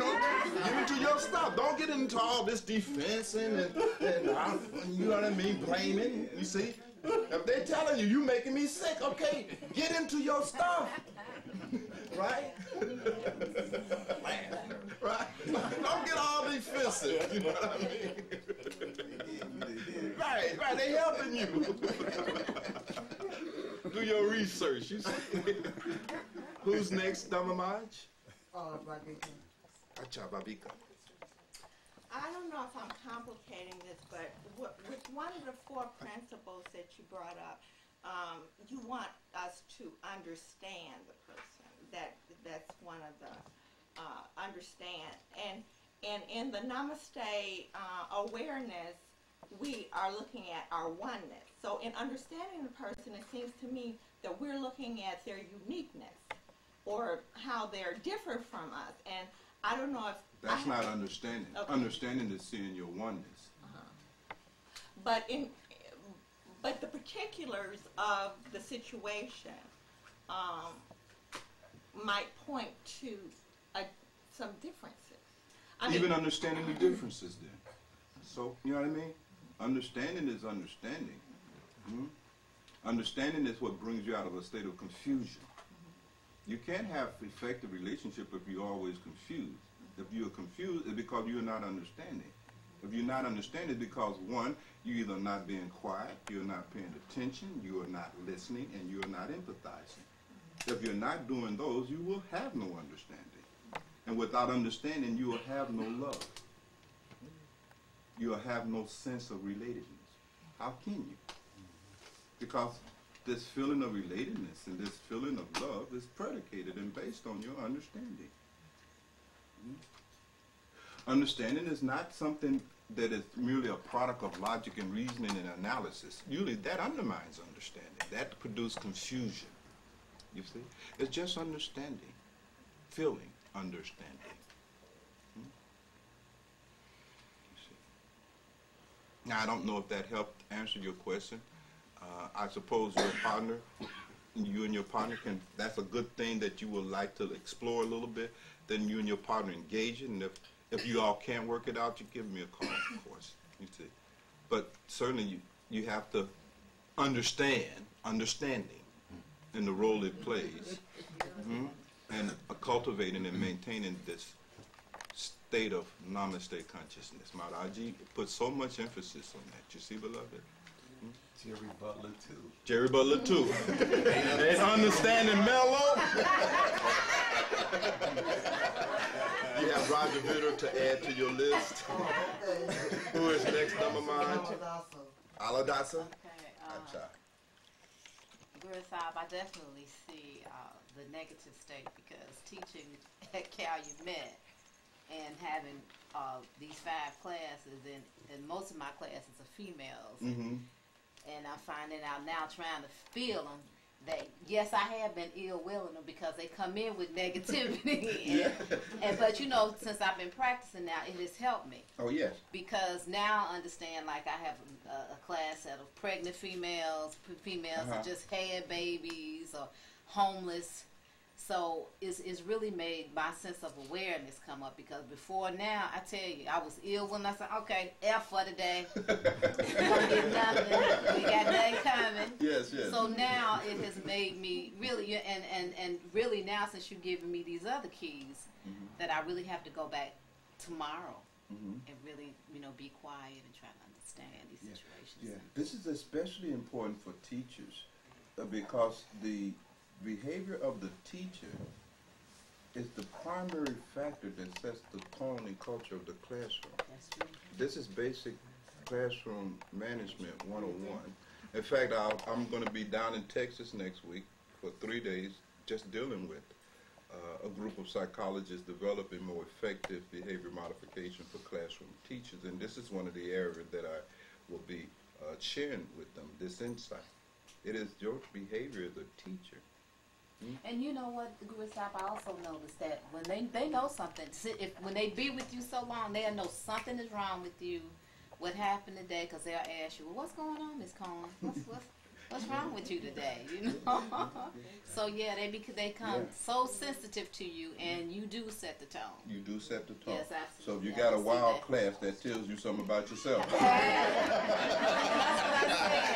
into your stuff. Don't get into all this defensing and you know what I mean, blaming. You see, if they're telling you making me sick, okay, get into your stuff. Right? Right? Don't get all defensive. You know what I mean? Right, they helping you. Do your research, you see. Who's next, Damamaj? Babika. Acha, Babika. I don't know if I'm complicating this, but with one of the 4 principles that you brought up, you want us to understand the person. That's one of the understand. And in the Namaste awareness, we are looking at our oneness. So in understanding the person, it seems to me that we're looking at their uniqueness or how they're different from us. And I don't know if that's not understanding. Okay. Understanding is seeing your oneness. But the particulars of the situation might point to some differences. Even understanding the differences then. So, you know what I mean? Understanding is understanding. Understanding is what brings you out of a state of confusion. You can't have effective relationship if you're always confused. If you're confused, it's because you're not understanding. If you're not understanding, it's because, one, you're either not being quiet, you're not paying attention, you are not listening, and you're not empathizing. If you're not doing those, you will have no understanding. And without understanding, you will have no love. You will have no sense of relatedness. How can you? Because this feeling of relatedness and this feeling of love is predicated and based on your understanding. Understanding is not something that is merely a product of logic and reasoning and analysis. Usually that undermines understanding. That produces confusion. You see? It's just understanding. Feeling understanding. You see? Now, I don't know if that helped answer your question. I suppose your partner, you and your partner can, that's a good thing that you would like to explore a little bit. Then you and your partner engage it, and if you all can't work it out, you give me a call, of course. You see. But certainly you have to understanding and the role it plays, and cultivating and maintaining this state of Namaste consciousness. Maharaji put so much emphasis on that. You see, beloved? Jerry Butler, too. Jerry Butler, too. And understanding mellow. You have Roger Vitter to add to your list. Who is next, Damamaj? Aladasa. Okay. Guru Sahib, I definitely see the negative state because teaching at Calumet and having these 5 classes, and most of my classes are females, and I'm finding out now trying to feel them that yes, I have been ill-willing them because they come in with negativity, but you know, since I've been practicing now, it has helped me. Oh yes. Because now I understand, like I have a class set of pregnant females, that just had babies or homeless, So it's really made my sense of awareness come up, because before now, I tell you, I was ill when I said, okay, F for the day. We don't get nothing. We got nothing coming. Yes, yes. So now it has made me really, and really now, since you've given me these other keys, that I really have to go back tomorrow and really, be quiet and try to understand these situations. Yeah, this is especially important for teachers because the behavior of the teacher is the primary factor that sets the tone and culture of the classroom. That's true. This is basic classroom management 101. In fact, I'm going to be down in Texas next week for 3 days just dealing with a group of psychologists developing more effective behavior modification for classroom teachers. And this is one of the areas that I will be sharing with them, this insight. It is your behavior as a teacher. And you know what, Guru Sahib, I also noticed that when they know something, when they be with you so long, they'll know something is wrong with you, what happened today, because they'll ask you, well, what's going on, Miss Cohen? What's wrong with you today? So yeah, they come so sensitive to you, and you do set the tone. You do set the tone. Yes, absolutely. So if you got a wild class, that tells you something about yourself.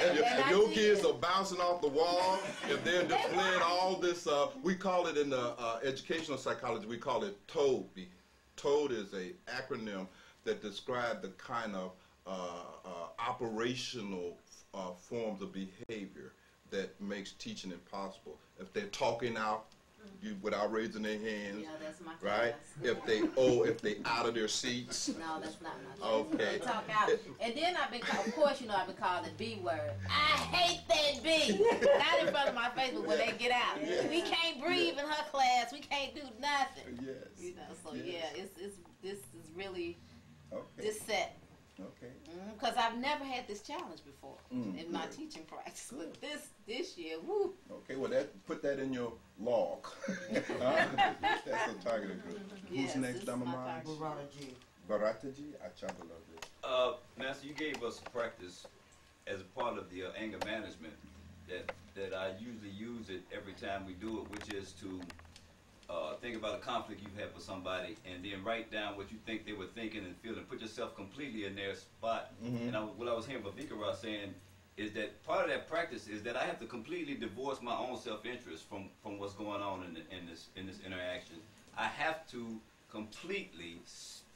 If your kids are bouncing off the wall, if they're displaying all this, we call it in the educational psychology, we call it TOAD. TOAD is an acronym that describes the kind of operational forms of behavior that makes teaching impossible. If they're talking out without raising their hands, that's my right? class. If they out of their seats. No, that's not my class. Okay. They talk out. And then I've been called, of course, I've been called the B word. I hate that B. Not in front of my face, but when they get out. Yes. We can't breathe in her class. We can't do nothing. Yes. So Yes. yeah, this is really Okay. this set. Okay. Because I've never had this challenge before in my teaching practice. But this year, woo. Okay, well, put that in your log. That's a targeted group. Yes, Who's next, this is my Damamaj? target. Baradaji. Barataji? I love this. Master, you gave us a practice as a part of the anger management that I usually use it every time we do it, which is to think about a conflict you've had with somebody, and then write down what you think they were thinking and feeling. Put yourself completely in their spot. And what I was hearing Bhagwan saying is that part of that practice is that I have to completely divorce my own self-interest from what's going on in this interaction. I have to completely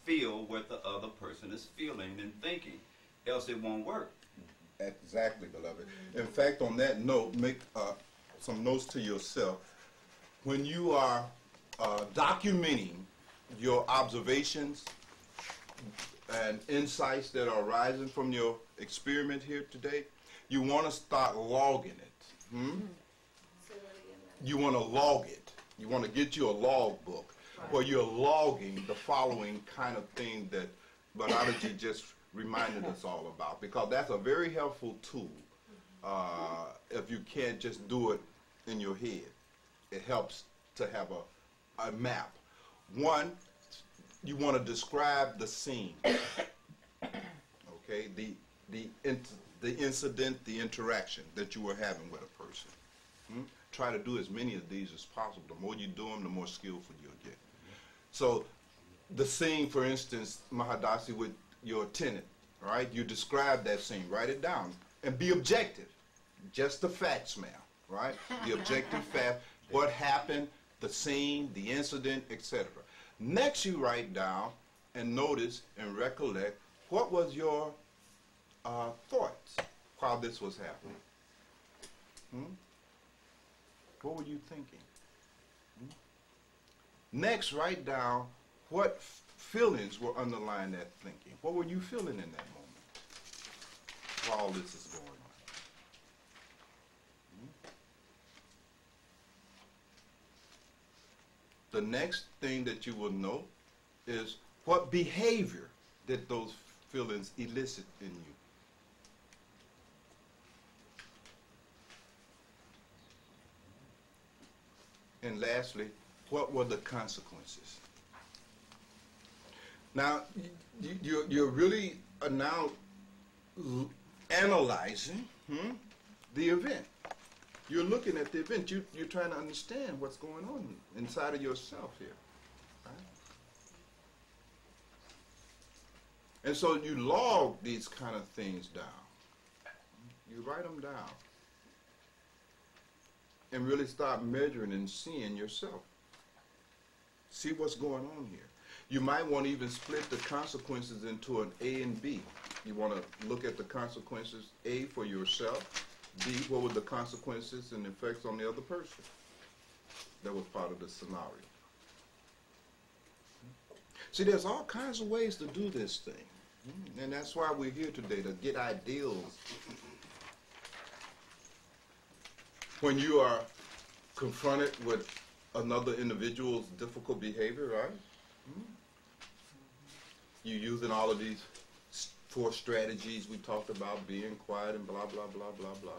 feel what the other person is feeling and thinking, else it won't work. Exactly, beloved. In fact, on that note, make some notes to yourself. When you are documenting your observations and insights that are arising from your experiment here today, you want to start logging it. You want to log it. You want to get you a log book where you're logging the following kind of thing that Bharataji just reminded us all about, because that's a very helpful tool if you can't just do it in your head. It helps to have a map. One, you want to describe the scene. Okay, the incident, the interaction that you were having with a person. Try to do as many of these as possible. The more you do them, the more skillful you'll get. So the scene, for instance, Mahadasi, with your tenant, right? You describe that scene, write it down, and be objective. Just the facts, ma'am, right? The objective fact, what happened, the scene, the incident, etc. Next, you write down and notice and recollect what was your thoughts while this was happening. What were you thinking? Next, write down what feelings were underlying that thinking. What were you feeling in that moment while this is going on? The next thing that you will note is what behavior did those feelings elicit in you. And lastly, what were the consequences? Now, you're really now analyzing the event. You're looking at the event. You're trying to understand what's going on inside of yourself here. Right? And so you log these kind of things down. You write them down. And really start measuring and seeing yourself. See what's going on here. You might want to even split the consequences into an A and B. You want to look at the consequences, A, for yourself, B, what were the consequences and effects on the other person. That was part of the scenario. See, there's all kinds of ways to do this thing. And that's why we're here today, to get ideals. When you are confronted with another individual's difficult behavior, right? You're using all of these 4 strategies we talked about, being quiet and blah, blah, blah, blah, blah.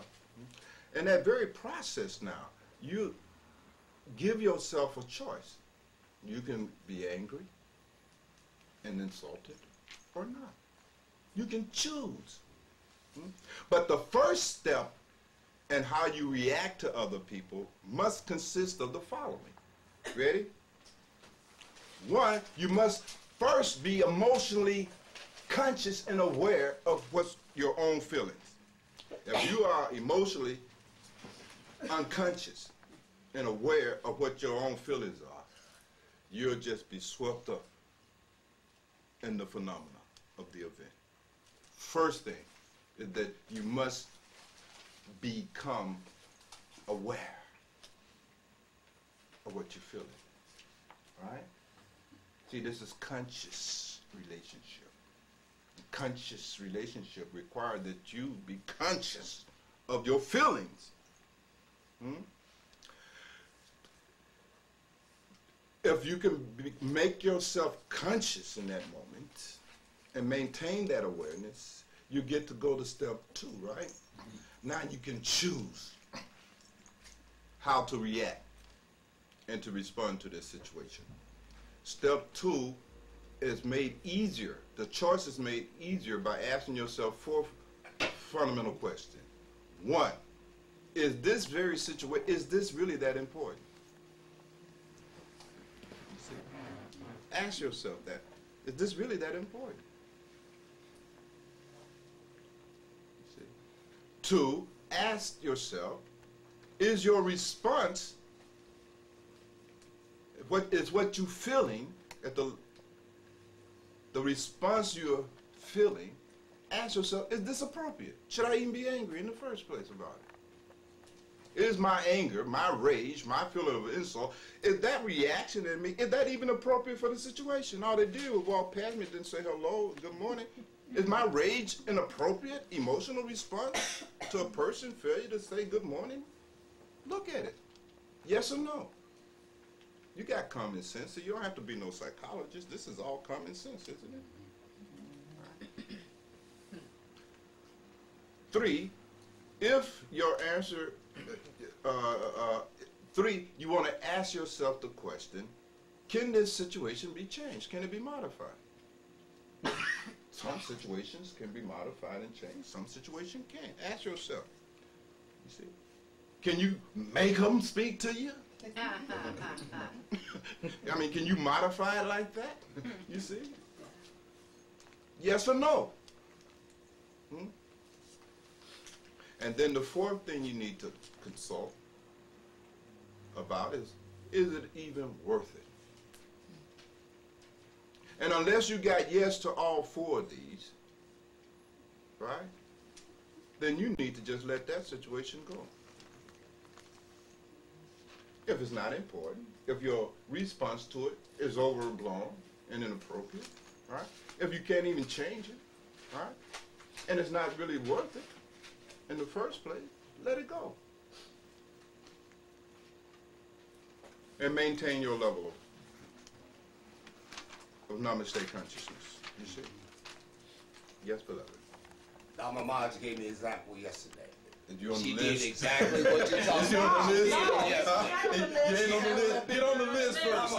And that very process now, you give yourself a choice. You can be angry and insulted or not. You can choose. But the first step in how you react to other people must consist of the following. Ready? 1, you must first be emotionally conscious and aware of what's your own feelings. If you are emotionally unconscious and aware of what your own feelings are, you'll just be swept up in the phenomena of the event. First thing is that you must become aware of what you're feeling. Right? See, this is conscious relationship. Conscious relationship requires that you be conscious of your feelings. If you can make yourself conscious in that moment and maintain that awareness, you get to go to step 2, right? Now you can choose how to react and to respond to this situation. Step 2 is made easier. The choice is made easier by asking yourself 4 fundamental questions. 1, is this very situation, is this really that important? You see? Ask yourself that. Is this really that important? You see? 2, ask yourself, is your response, what you're feeling at the response you're feeling, ask yourself, is this appropriate? Should I even be angry in the first place about it? Is my anger, my rage, my feeling of insult, is that reaction in me, is that even appropriate for the situation? All they did was walk past me, didn't say hello, good morning. Is my rage an appropriate emotional response to a person's failure to say good morning? Look at it. Yes or no? You got common sense, so you don't have to be no psychologist. This is all common sense, isn't it? 3, if your answer, 3, you want to ask yourself the question, can this situation be changed? Can it be modified? Some situations can be modified and changed. Some situations can't. Ask yourself. You see? Can you make them speak to you? I mean, can you modify it like that? You see? Yes or no? And then the 4th thing you need to consult about is it even worth it? And unless you got yes to all 4 of these, right, then you need to just let that situation go. If it's not important, if your response to it is overblown and inappropriate, right? If you can't even change it, right? And it's not really worth it in the first place, let it go. And maintain your level of Namaste consciousness, you see? Yes, beloved. Now, my mom just gave me an example yesterday. She did exactly what you're talking about. You ain't on the list. Get on the list first.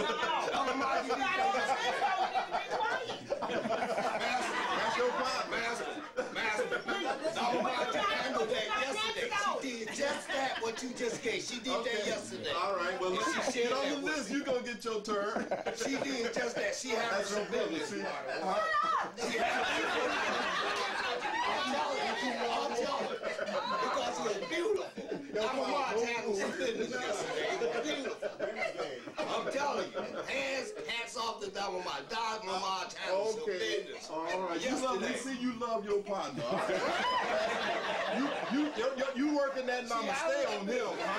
That's your part, Master. Dama Ma handled that yesterday. She did just that, what you just gave. She did that yesterday. All right, well, And she get shared on that the with list. me. You're going to get your turn. She did just that. She had That's her your brother, business. see? I'll tell you. Because it was beautiful. Dama Ma handled some business yesterday. It was beautiful. I'm telling you. Hats off to Dama Ma. Dama Ma handled some business. All right. Yesterday. We see you love your partner. All right. you working that namaste on him, huh?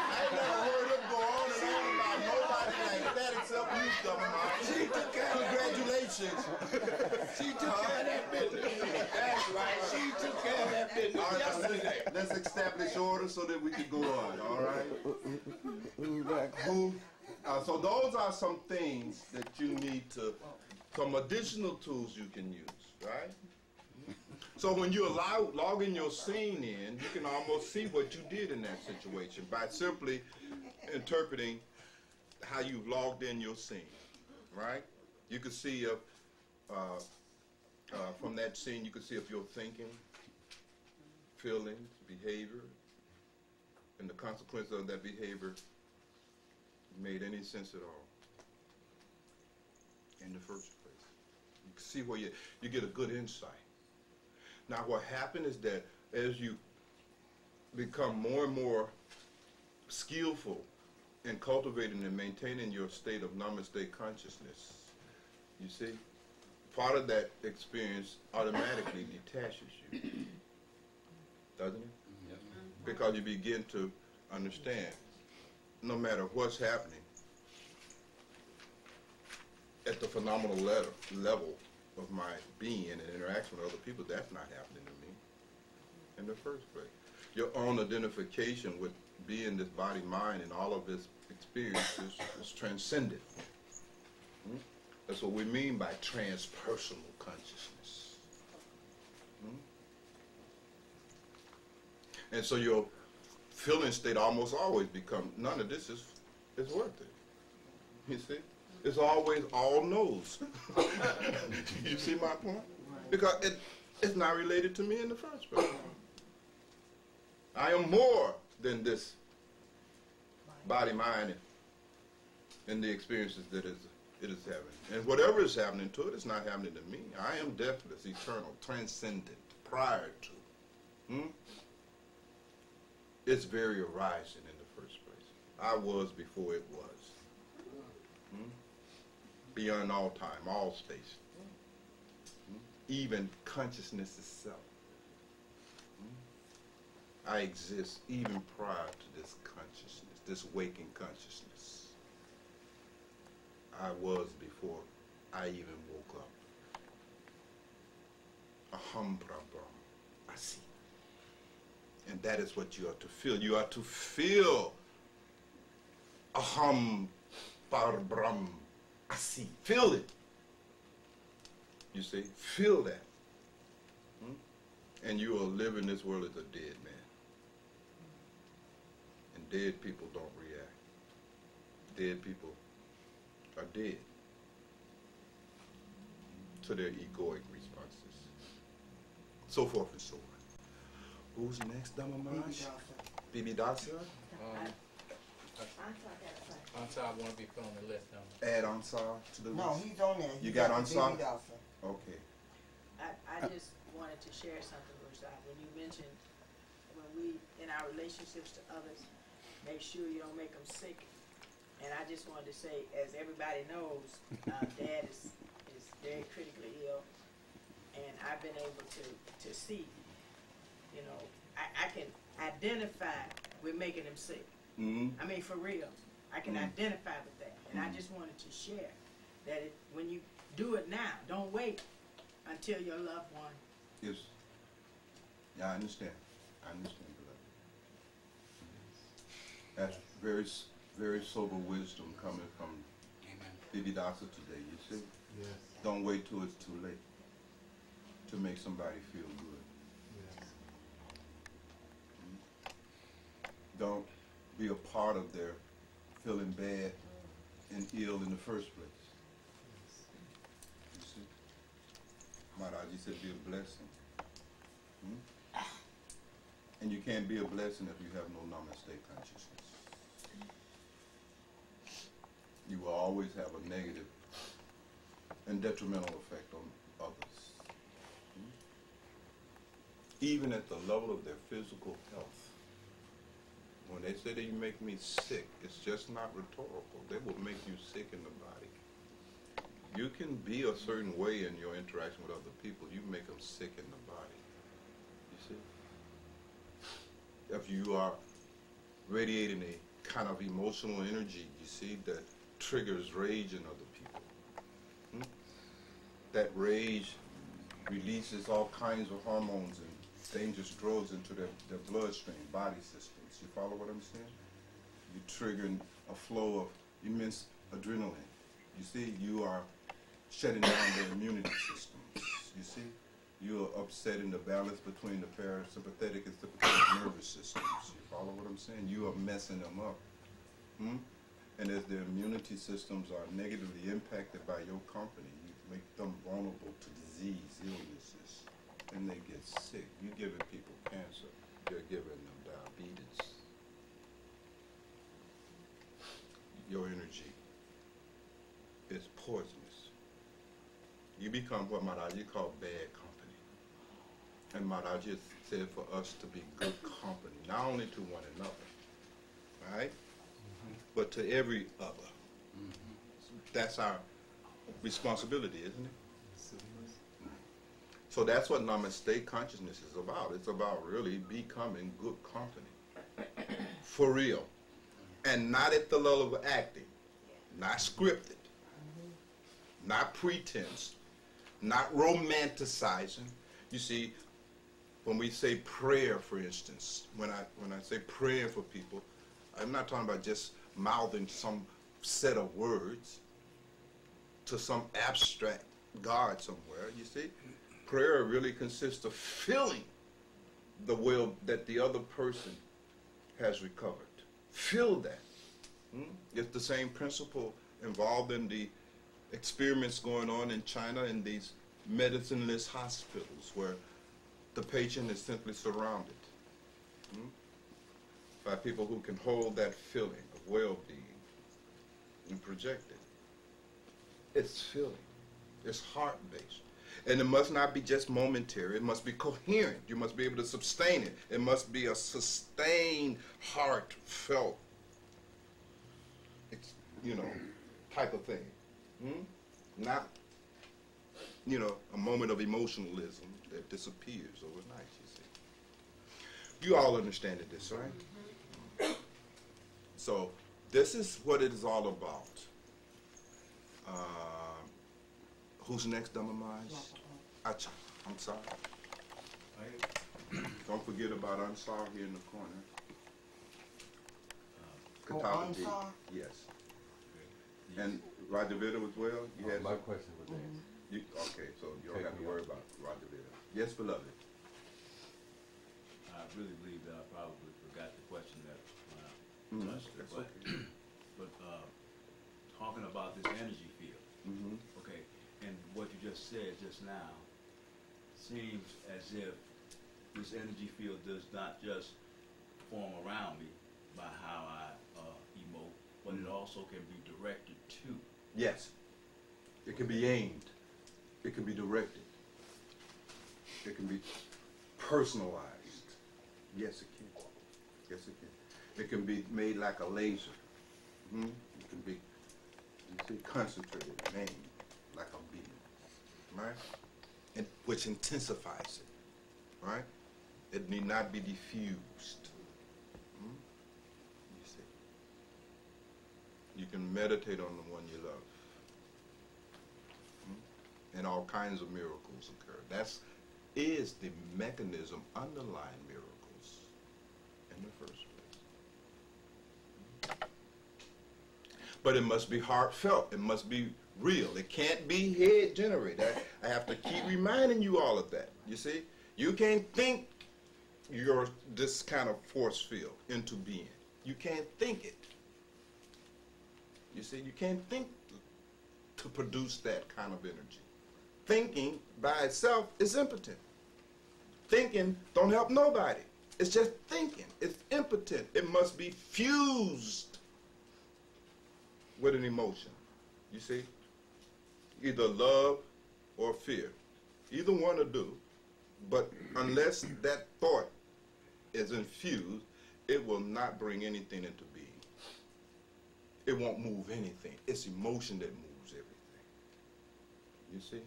I ain't never heard him go on and on about nobody like that except you, Dama Ma. She took care of Congratulations. She took care of that business. That's right. She took care of that business All right, yesterday. let's establish order so that we can go on, all right? So those are some things that you need to, some additional tools you can use, right? So when you logging your scene in, you can almost see what you did in that situation by simply interpreting how you logged in your scene, right? You can see if, from that scene, you can see if you're thinking, feelings, behavior, and the consequence of that behavior made any sense at all in the first place. You can see where you get a good insight. Now what happened is that as you become more and more skillful in cultivating and maintaining your state of namaste consciousness, you see, part of that experience automatically detaches you, doesn't it? Yes. Because you begin to understand, no matter what's happening at the phenomenal level of my being and interaction with other people, that's not happening to me in the first place. Your own identification with being this body, mind, and all of its experiences is transcendent. That's what we mean by transpersonal consciousness. And so your feeling state almost always becomes, none of this is worth it. You see? It's always all knows. You see my point? Because it's not related to me in the first place. I am more than this body, mind, and the experiences that it is having. And whatever is happening to it, it's not happening to me. I am deathless, eternal, transcendent, prior to. Its very arising in the first place. I was before it was. Beyond all time, all space. Even consciousness itself. I exist even prior to this consciousness, this waking consciousness. I was before I even woke up. Aham Brahman. I see. And that is what you are to feel. You are to feel Aham Parbrahm. I see. Feel it. You see? Feel that. And you will live in this world as a dead man. And dead people don't react. Dead people are dead to their egoic responses. So forth and so on. Who's next, Dama Ma? Bibi Dasa? Ansar want to be put on the list, don't Add Ansar to the list? No, he's on there. You got Ansar? Baby Dawson. Okay. I just wanted to share something, Rashad. When you mentioned when we, in our relationships to others, make sure you don't make them sick. And I just wanted to say, as everybody knows, Dad is very critically ill. And I've been able to see, you know, I can identify with making him sick. I mean, for real. I can identify with that. And I just wanted to share that when you do it now, don't wait until your loved one. Yes. Yeah, I understand. I understand, beloved. That's very, very sober wisdom coming from Bibi Dasa today, you see? Yes. Don't wait till it's too late to make somebody feel good. Yes. Don't be a part of their feeling bad and ill in the first place. You see? Maharaji said be a blessing. And you can't be a blessing if you have no Namaste consciousness. You will always have a negative and detrimental effect on others. Even at the level of their physical health. When they say that you make me sick, it's just not rhetorical. They will make you sick in the body. You can be a certain way in your interaction with other people. You make them sick in the body. You see? If you are radiating a kind of emotional energy, you see, that triggers rage in other people. That rage releases all kinds of hormones and dangerous drugs into their bloodstream, body systems. You follow what I'm saying? You're triggering a flow of immense adrenaline. You see, you are shutting down their immunity systems. You see, you are upsetting the balance between the parasympathetic and sympathetic nervous systems. You follow what I'm saying? You are messing them up. And as their immunity systems are negatively impacted by your company, you make them vulnerable to disease, illnesses, and they get sick. You're giving people cancer. You're giving them diabetes. Your energy is poisonous. You become what Maharaji called bad company. And Maharaji said for us to be good company, not only to one another, right? But to every other. That's our responsibility, isn't it? So that's what Namaste consciousness is about. It's about really becoming good company. For real. And not at the level of acting. Not scripted. Not pretense. Not romanticizing. You see, when we say prayer, for instance, when I say prayer for people, I'm not talking about just mouthing some set of words to some abstract God somewhere. You see, prayer really consists of feeling the will that the other person has recovered. Feel that. It's the same principle involved in the experiments going on in China in these medicine-less hospitals where the patient is simply surrounded by people who can hold that feeling of well-being and project it. It's feeling. It's heart-based. And it must not be just momentary. It must be coherent. You must be able to sustain it. It must be a sustained, heartfelt, type of thing. Not, a moment of emotionalism that disappears overnight, you see. You all understand this, right? So this is what it is all about. Who's next, Damamaj? Acha, I'm sorry. Don't forget about Ansar here in the corner. Cultivation. Yes. And Rajavita as well? You had my question was answered. Okay, so you don't have to worry about Rajavita. Yes, beloved. I really believe that I probably forgot the question that touched it, That's but, okay. but talking about this energy field, okay, and what you just said just now seems as if this energy field does not just form around me by how I emote, but it also can be directed to. Yes. It can be aimed. It can be directed. It can be personalized. Yes, it can. Yes, it can. It can be made like a laser. It can be, concentrated and aimed like a beam. Right? And which intensifies it. Right? It need not be diffused. You see. You can meditate on the one you love. And all kinds of miracles occur. That is the mechanism underlying miracles in the first place. But it must be heartfelt. It must be real. It can't be head generated. I have to keep reminding you all of that. You see? You can't think this kind of force field into being. You can't think it. You see? You can't think to produce that kind of energy. Thinking by itself is impotent. thinking don't help nobody. It's just thinking. It's impotent. It must be fused with an emotion. You see? Either love or fear. Either one will do. But unless that thought is infused, it will not bring anything into being. It won't move anything. It's emotion that moves everything. You see?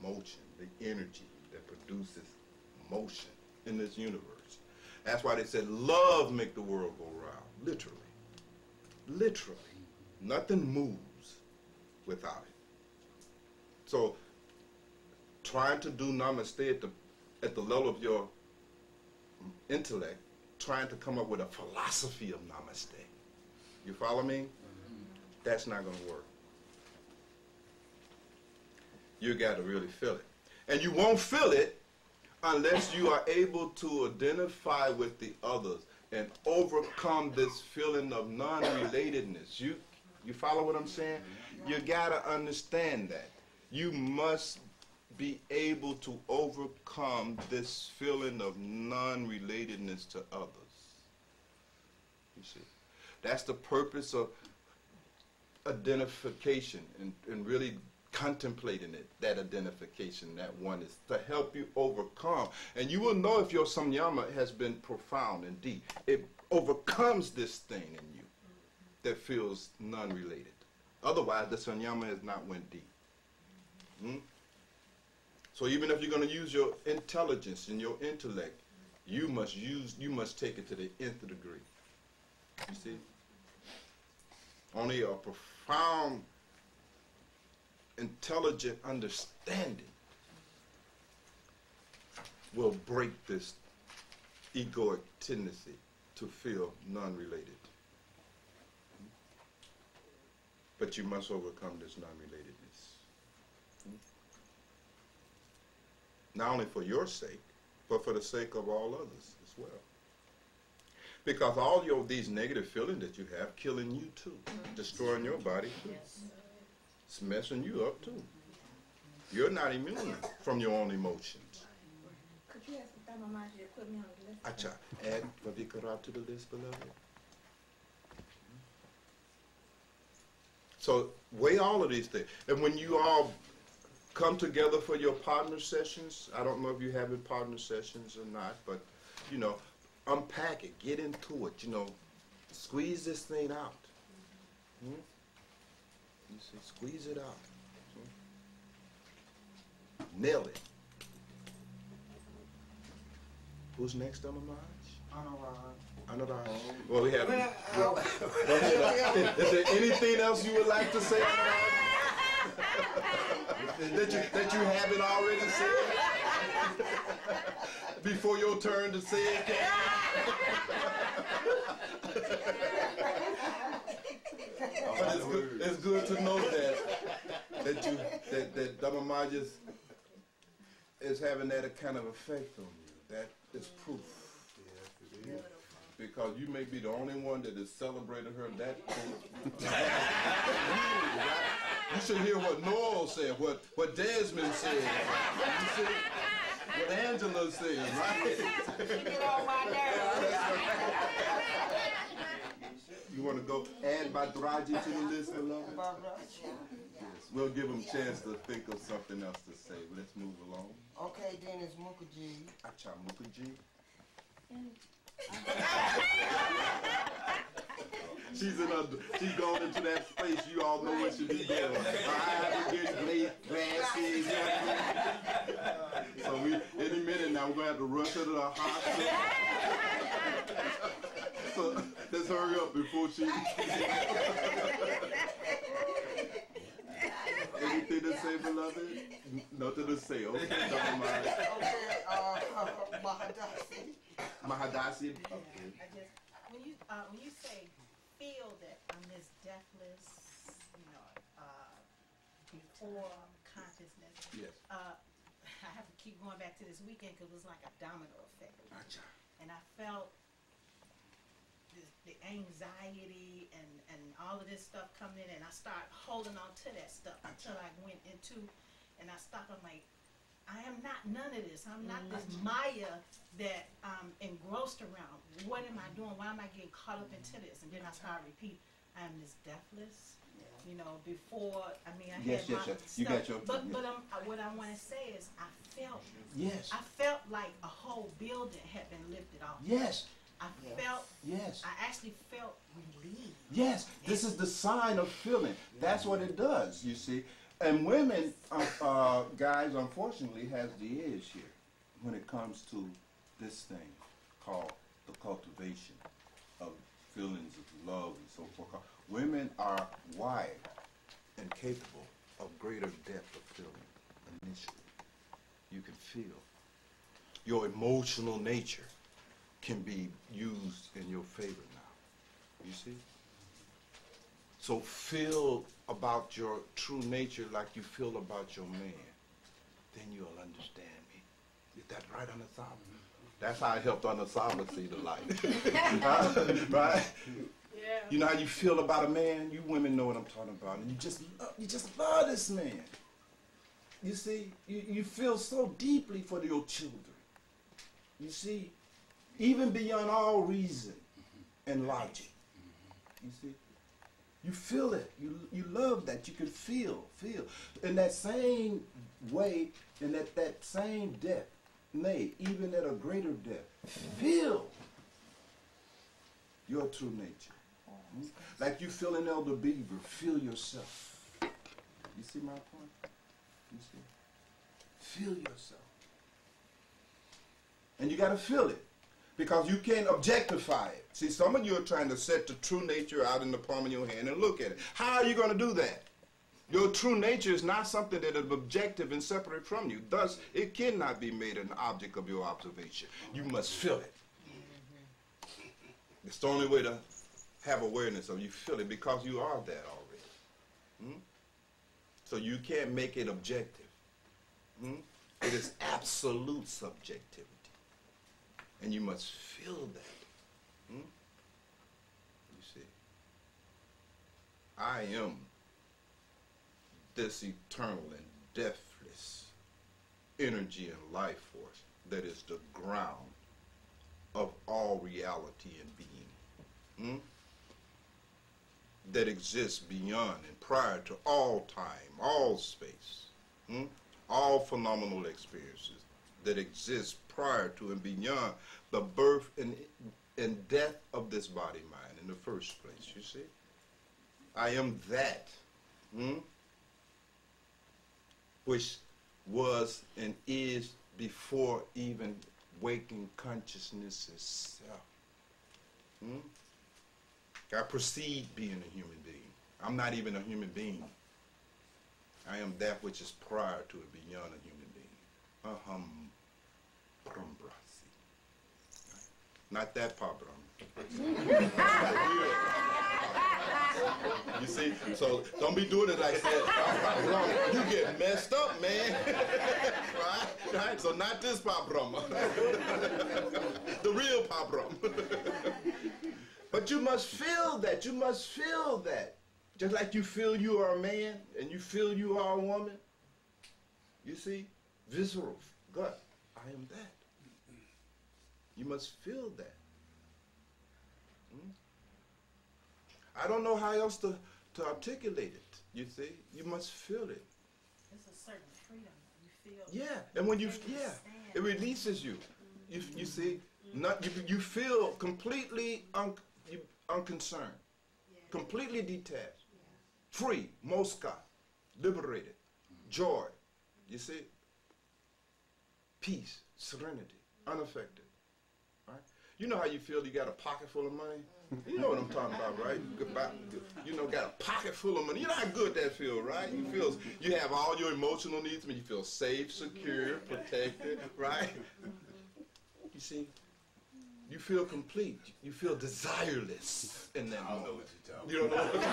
Motion, the energy that produces motion in this universe. That's why they said love make the world go round. Literally. Literally. Nothing moves without it. So trying to do namaste at the level of your intellect, trying to come up with a philosophy of namaste. You follow me? That's not going to work. You got to really feel it. And you won't feel it unless you are able to identify with the others and overcome this feeling of non-relatedness. You follow what I'm saying? You got to understand that. You must be able to overcome this feeling of non-relatedness to others. You see? That's the purpose of identification and really contemplating it, that identification, that one is to help you overcome. And you will know if your samyama has been profound and deep. It overcomes this thing in you that feels non-related. Otherwise, the samyama has not went deep. So even if you're going to use your intelligence and your intellect, you must take it to the nth degree. You see? Only a profound intelligent understanding will break this egoic tendency to feel non-related. But you must overcome this non-relatedness. Not only for your sake, but for the sake of all others as well. Because all these negative feelings that you have killing you too, destroying your body too. It's messing you up too. You're not immune from your own emotions. Could you ask Dhamamaji to put me on the list? Acha, add Vavikara to the list, beloved. So weigh all of these things. And when you all come together for your partner sessions, I don't know if you're having partner sessions or not, but, you know, unpack it, get into it, you know, squeeze this thing out. You see, squeeze it out. Nail it. Who's next on the march? Anurag. Well, we have. Is there anything else you would like to say, Anurag? that you haven't already said? Before your turn to say it, but it's good to know that Dhamamaji is having that kind of effect on you. That is proof. Yes, it is. Because you may be the only one that is celebrating her that close. You should hear what Noel said, what Desmond said. You see? What Angela said, right? She get on my nerves. You want to go add Bhadraji to the list, beloved? Yes. We'll give them a chance to think of something else to say. Let's move along. Okay, then it's Mukherjee. Acha Mukherjee. She's gone into that space. You all know what she be doing. Eyes are getting glasses. So any minute now we're gonna have to rush her to the hospital. So let's hurry up before she. Anything to say, beloved? Nothing to say. Okay, don't mind. Okay, Mahadasi. Mahadasi. Okay. When you say feel that I'm this deathless, before consciousness. Yes. I have to keep going back to this weekend because it was like a domino effect. And I felt the anxiety and all of this stuff coming in, and I started holding on to that stuff until I went into, and I stopped. I'm like, I am not none of this. I'm not this Maya that I'm engrossed around. What am I doing? Why am I getting caught up into this? And then I start repeating, I am this deathless. You know, before, I mean, I Yes, had yes, my yes. You stuff. got your- But, yes. but what I want to say is I felt, Yes. I felt like a whole building had been lifted off. Yes. I felt, Yes. I actually felt relieved. Yes, this is the sign of feeling. That's what it does, you see. And women, guys, unfortunately, has the edge here when it comes to this thing called the cultivation of feelings of love and so forth. Women are wired and capable of greater depth of feeling initially. You can feel. Your emotional nature can be used in your favor now. You see? So feel about your true nature like you feel about your man. Then you'll understand me. Is that right, Anasama? That's how I helped Anasama see the light. Right? Yeah. You know how you feel about a man? You women know what I'm talking about. And you just love this man. You see, you feel so deeply for your children. You see, even beyond all reason and logic. You see, you feel it. You love that. You can feel. In that same way, in that same depth, nay, even at a greater depth, feel your true nature. Like you feel an elder beaver, feel yourself. You see my point? You see? Feel yourself. And you got to feel it. Because you can't objectify it. See, some of you are trying to set the true nature out in the palm of your hand and look at it. How are you going to do that? Your true nature is not something that is objective and separate from you. Thus, it cannot be made an object of your observation. You must feel it. It's the only way to have awareness of you feel it because you are that already. So you can't make it objective. It is absolute subjectivity. And you must feel that. You see, I am this eternal and deathless energy and life force that is the ground of all reality and being. That exists beyond and prior to all time, all space, all phenomenal experiences that exist prior to and beyond the birth and death of this body mind in the first place, you see. I am that which was and is before even waking consciousness itself. I precede being a human being. I'm not even a human being. I am that which is prior to and beyond a human being. Aham Brahmbrasi. Not that Pabram. You see? So don't be doing it like that. You get messed up, man. Right? So not this Pabram. The real Pabram. But you must feel that. You must feel that. Just like you feel you are a man and you feel you are a woman. You see? Visceral gut. I am that. You must feel that. I don't know how else to articulate it. You see? You must feel it. It's a certain freedom you feel. Yeah. And when you, it releases you. You see? You feel completely unconcerned, completely detached, free, Mosca, liberated, joy, you see, peace, serenity, unaffected, right? You know how you feel you got a pocket full of money? You know what I'm talking about, right? You know, got a pocket full of money. You know how good that feels, right? You have all your emotional needs, but you feel safe, secure, protected, right? You see? You feel complete. You feel desireless in that moment. You don't know what you're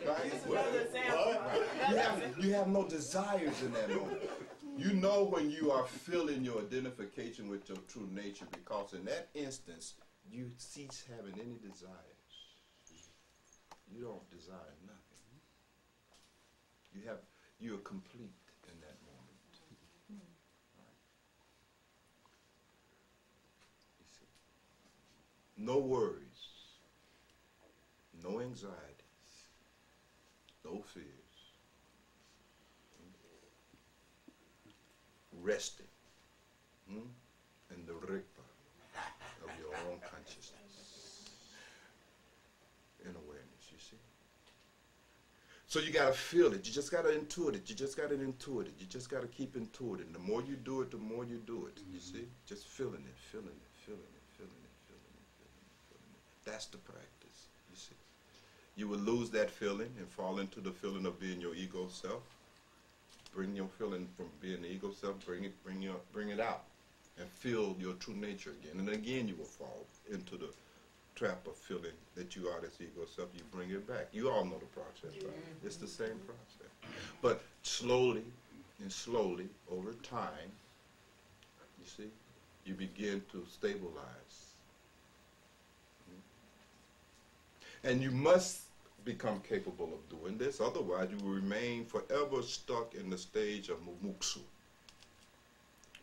talking about. You have no desires in that moment. You know when you are feeling your identification with your true nature because in that instance, you cease having any desires. You don't desire nothing. You're complete. in that moment. Right? You see? No worries, no anxieties, no fears. Resting in the rikpa of your own consciousness in awareness, you see. So you got to feel it. You just got to intuit it. You just got to intuit it. You just got to keep intuiting. The more you do it, the more you do it. You see? Just feeling it, feeling it, feeling it, feeling it, feeling it, feeling it, feeling it. That's the practice, you see. You will lose that feeling and fall into the feeling of being your ego self. Bring your feeling from being the ego self, bring it out, and feel your true nature again. And again, you will fall into the trap of feeling that you are this ego self. You bring it back. You all know the process, right? It's the same process. But slowly and slowly, over time, you see, you begin to stabilize. And you must become capable of doing this, otherwise you will remain forever stuck in the stage of mumuksu,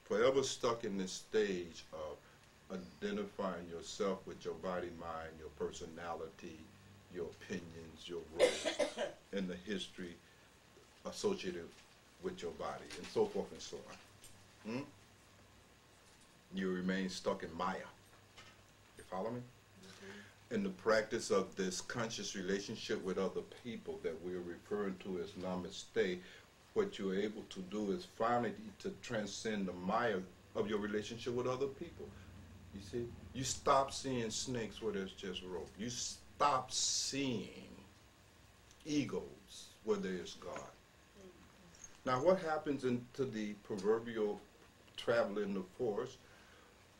forever stuck in this stage of identifying yourself with your body, mind, your personality, your opinions, your roles, and the history associated with your body, and so forth and so on. You remain stuck in Maya. You follow me? In the practice of this conscious relationship with other people that we're referring to as Namaste, what you're able to do is finally to transcend the Maya of your relationship with other people. You see? You stop seeing snakes where there's just rope. You stop seeing egos where there is God. Now what happens into the proverbial traveler in the forest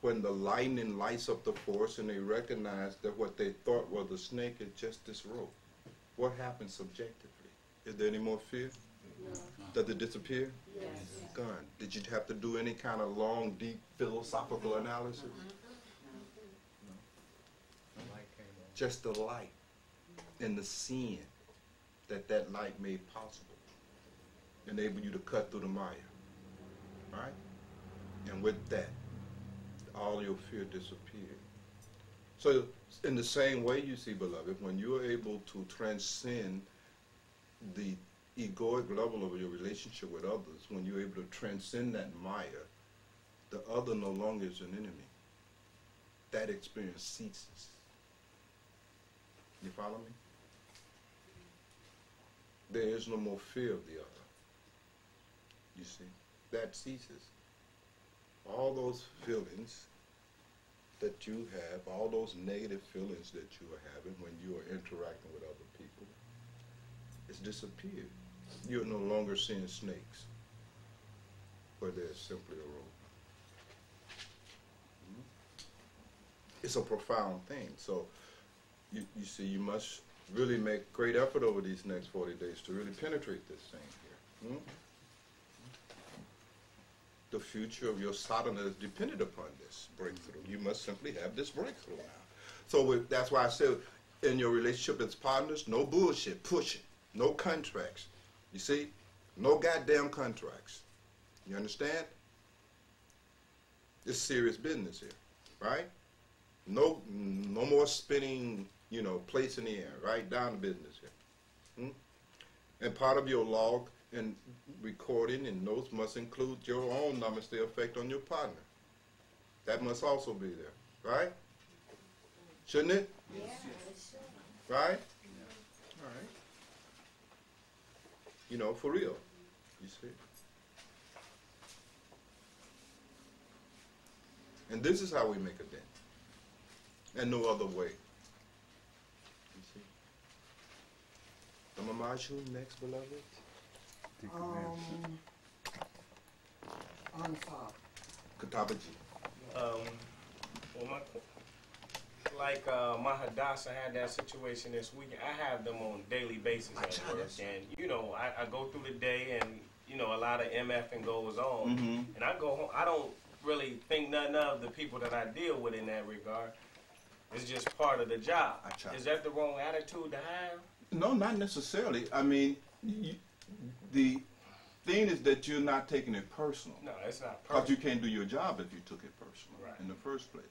when the lightning lights up the forest and they recognize that what they thought was a snake is just this rope? What happens subjectively? Is there any more fear? No. Does it disappear? Yes. Gone. Did you have to do any kind of long, deep philosophical analysis? No. Just the light and the seeing that light made possible enable you to cut through the Maya. Right? And with that, all your fear disappeared. So in the same way, you see, beloved, when you're able to transcend the egoic level of your relationship with others, when you're able to transcend that Maya, the other no longer is an enemy. That experience ceases. You follow me? There is no more fear of the other. You see? That ceases. All those feelings that you have, all those negative feelings that you are having when you are interacting with other people, it's disappeared. You're no longer seeing snakes where there's simply a rope. It's a profound thing. So you see, you must really make great effort over these next 40 days to really penetrate this thing here. The future of your sadhana is dependent upon this breakthrough. You must simply have this breakthrough now. So that's why I said in your relationship as partners, no bullshit, push it, no contracts. You see? No goddamn contracts. You understand? It's serious business here, right? No more spinning, plates in the air, right? Down to business here. And part of your log and recording and notes must include your own Namaste effect on your partner. That must also be there, right? Shouldn't it? Yeah. Right? All right. For real. You see? And this is how we make a dent. And no other way. You see? Namamashu next, beloved. On top. Katabaji. My Hadassah had that situation this week. I have them on a daily basis at work, and I go through the day, and a lot of MFing goes on, and I go home. I don't really think nothing of the people that I deal with in that regard. It's just part of the job. Is that the wrong attitude to have? No, not necessarily. I mean, the thing is that you're not taking it personal. No, it's not Because you personal. can't do your job if you took it personal Right. in the first place.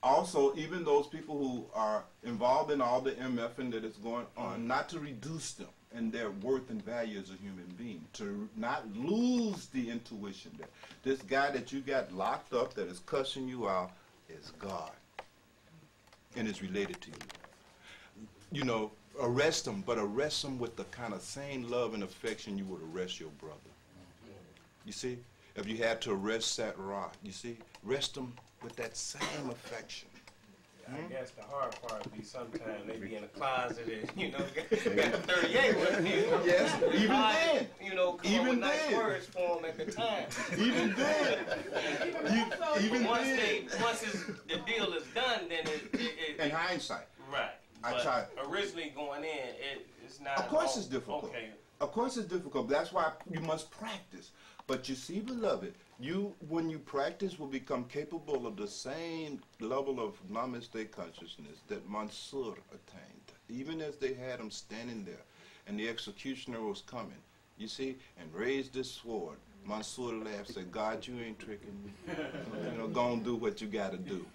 Also, even those people who are involved in all the MFing that is going on, not to reduce them and their worth and value as a human being, to not lose the intuition that this guy that you got locked up that is cussing you out is God and is related to you. You know, arrest him, but arrest him with the kind of same love and affection you would arrest your brother. You see, if you had to arrest Satrah, you see, arrest him with that same affection. I guess the hard part would be sometimes they be in a closet and, you know, got the 38 with them, you know. Yes, even then. You know, come Even up with nice then. words for them at the time. Even then. Even once then. once the deal is done, then it In hindsight. right. I But tried. originally going in, it's not. Of course it's difficult. Okay. Of course it's difficult. That's why you must practice. But you see, beloved, you, when you practice, will become capable of the same level of Namaste consciousness that Mansur attained, even as they had him standing there and the executioner was coming, you see, and raised this sword. Mansur laughed, said, God, you ain't tricking me. You know, go and do what you got to do.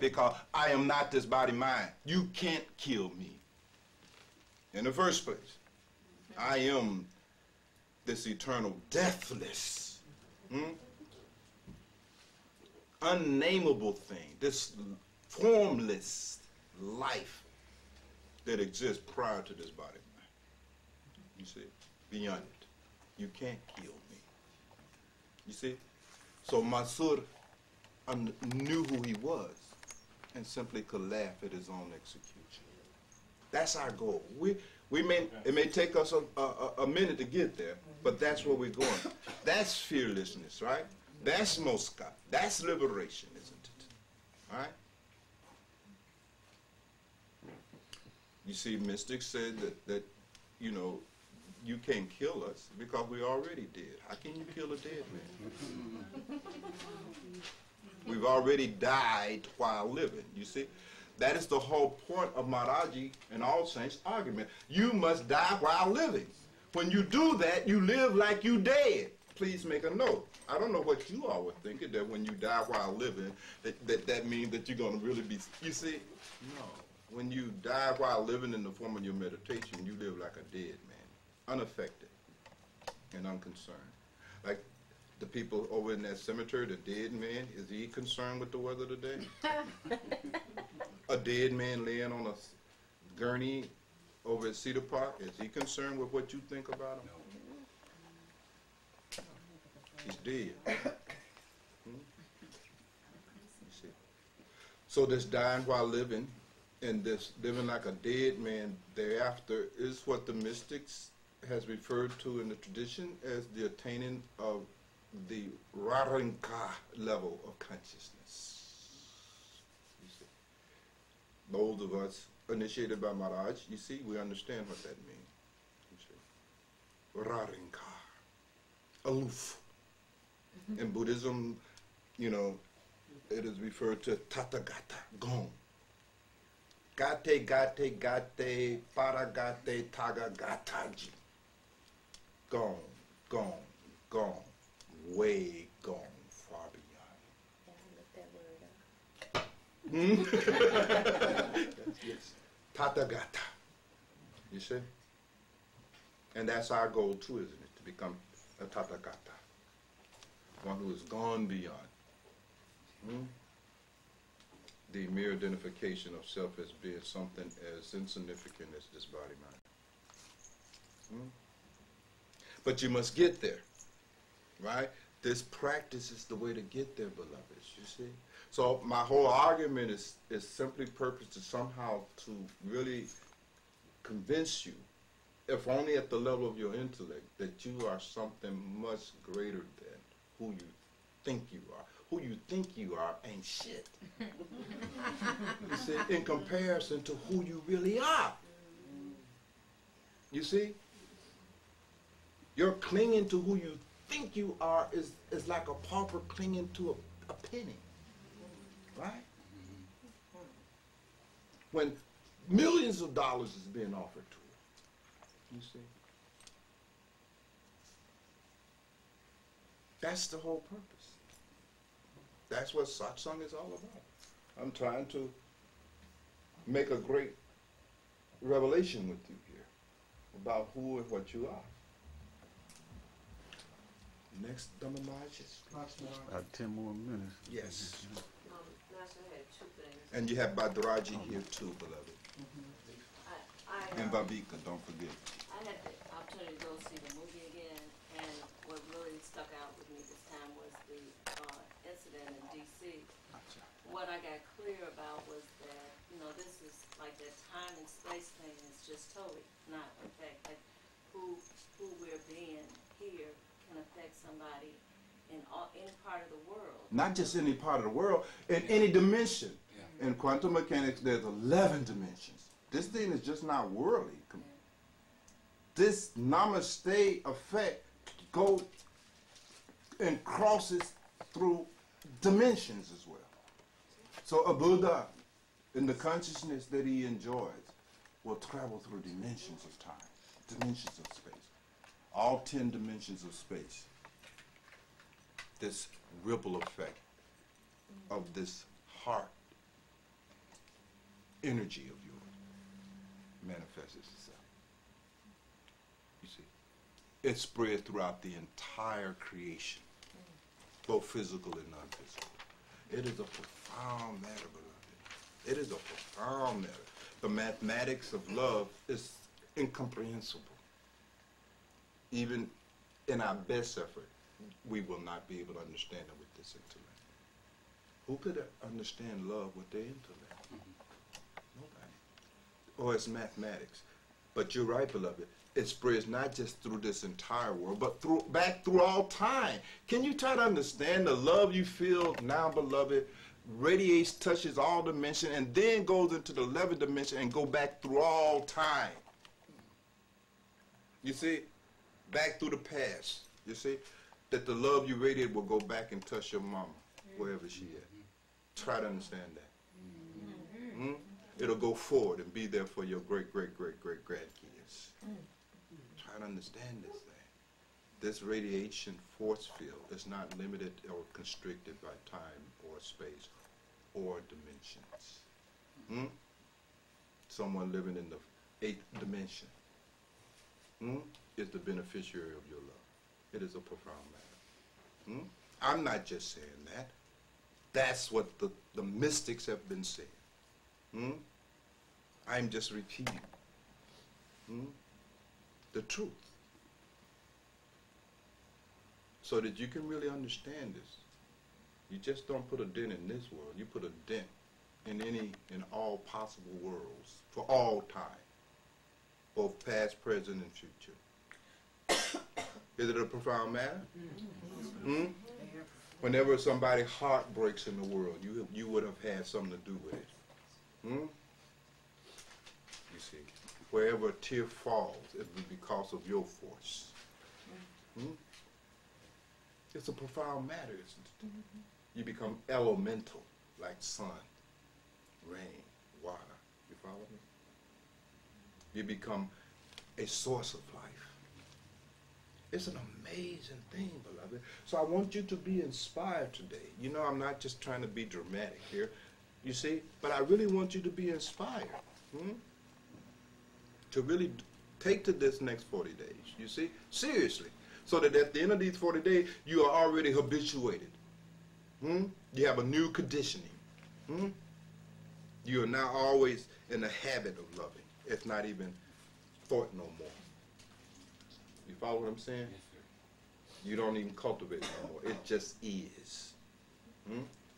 Because I am not this body mind. You can't kill me. In the first place, I am this eternal deathless, unnameable thing, this formless life that exists prior to this body mind. You see, beyond it. You can't kill me. You see? So Mansur knew who he was and simply could laugh at his own execution. That's our goal. It may take us a minute to get there, but that's where we're going. That's fearlessness, right? That's Moska. That's liberation, isn't it? All right? You see, mystics said that you know, you can't kill us because we already dead. How can you kill a dead man? We've already died while living, you see? That is the whole point of Maharaji and All Saints' argument. You must die while living. When you do that, you live like you dead. Please make a note. I don't know what you all were thinking, that when you die while living, that means that you're going to really be, you see? No. When you die while living in the form of your meditation, you live like a dead man, unaffected and unconcerned. Like the people over in that cemetery, the dead man, is he concerned with the weather today? A dead man laying on a gurney over at Cedar Park, is he concerned with what you think about him? No. He's dead. You see. So this dying while living and this living like a dead man thereafter is what the mystics has referred to in the tradition as the attaining of the Rarinka level of consciousness. You see. Those of us initiated by Maharaj, you see, we understand what that means. You see. Rarinka. Aloof. In Buddhism, you know, it is referred to Tathagata, gone. Gate, gate, gate, paragate, tagagataji. Gone, gone, gone, way gone, far beyond. Yes. Tathagata. You see? And that's our goal too, isn't it? To become a Tathagata. One who has gone beyond the mere identification of self as being something as insignificant as this body mind. But you must get there, right? This practice is the way to get there, beloveds, you see? So my whole argument is simply purpose to somehow to really convince you, if only at the level of your intellect, that you are something much greater than who you think you are. Who you think you are ain't shit. You see, in comparison to who you really are. You see? Your clinging to who you think you are is like a pauper clinging to a penny. Right? When millions of dollars is being offered to you. You see? That's the whole purpose. That's what satsang is all about. I'm trying to make a great revelation with you here about who and what you are. Next, Dhamma Maharaj. About 10 more minutes. Yes. Master, I had two things. And you have Bhadraji here too, beloved. And I Vavika, don't forget. had the opportunity to go see the movie again, and what really stuck out with me this time was the incident in D.C. What I got clear about was that, this is like that time and space thing is just totally not affect. Like who we're being here can affect somebody in any part of the world. Not just any part of the world, in any dimension. Yeah. In quantum mechanics, there's 11 dimensions. This thing is just not worldly. This namaste effect goes and crosses through dimensions as well. So a Buddha, in the consciousness that he enjoys, will travel through dimensions of time, dimensions of space. All 10 dimensions of space. This ripple effect of this heart energy of yours manifests itself. You see, it spread throughout the entire creation, both physical and non-physical. It is a profound matter, beloved. It is a profound matter. The mathematics of love is incomprehensible. Even in our best effort, we will not be able to understand it with this intellect. Who could understand love with their intellect? Nobody. Or it's mathematics. But you're right, beloved. It spreads not just through this entire world, but back through all time. Can you try to understand the love you feel now, beloved, radiates, touches all dimensions, and then goes into the 11th dimension and go back through all time? You see, back through the past. You see, that the love you radiate will go back and touch your mama, wherever she is. Try to understand that. Mm? It'll go forward and be there for your great, great, great, great grandkids. Try to understand this thing. This radiation force field is not limited or constricted by time or space or dimensions. Mm? Someone living in the 8th dimension is the beneficiary of your love. It is a profound matter. I'm not just saying that. That's what the mystics have been saying. I'm just repeating the truth so that you can really understand this. You just don't put a dent in this world. You put a dent in all possible worlds for all time, both past, present, and future. Is it a profound matter? Whenever somebody's heart breaks in the world, you would have had something to do with it. You see, wherever a tear falls, it will be because of your force. It's a profound matter, isn't it? You become elemental, like sun, rain, water. You follow me? You become a source of life. It's an amazing thing, beloved. So I want you to be inspired today. You know, I'm not just trying to be dramatic here, you see, but I really want you to be inspired. To really take to this next 40 days, you see, seriously. So that at the end of these 40 days, you are already habituated. You have a new conditioning. You are now always in the habit of loving. It's not even thought no more. You follow what I'm saying? Yes, sir. You don't even cultivate it no more. It just is.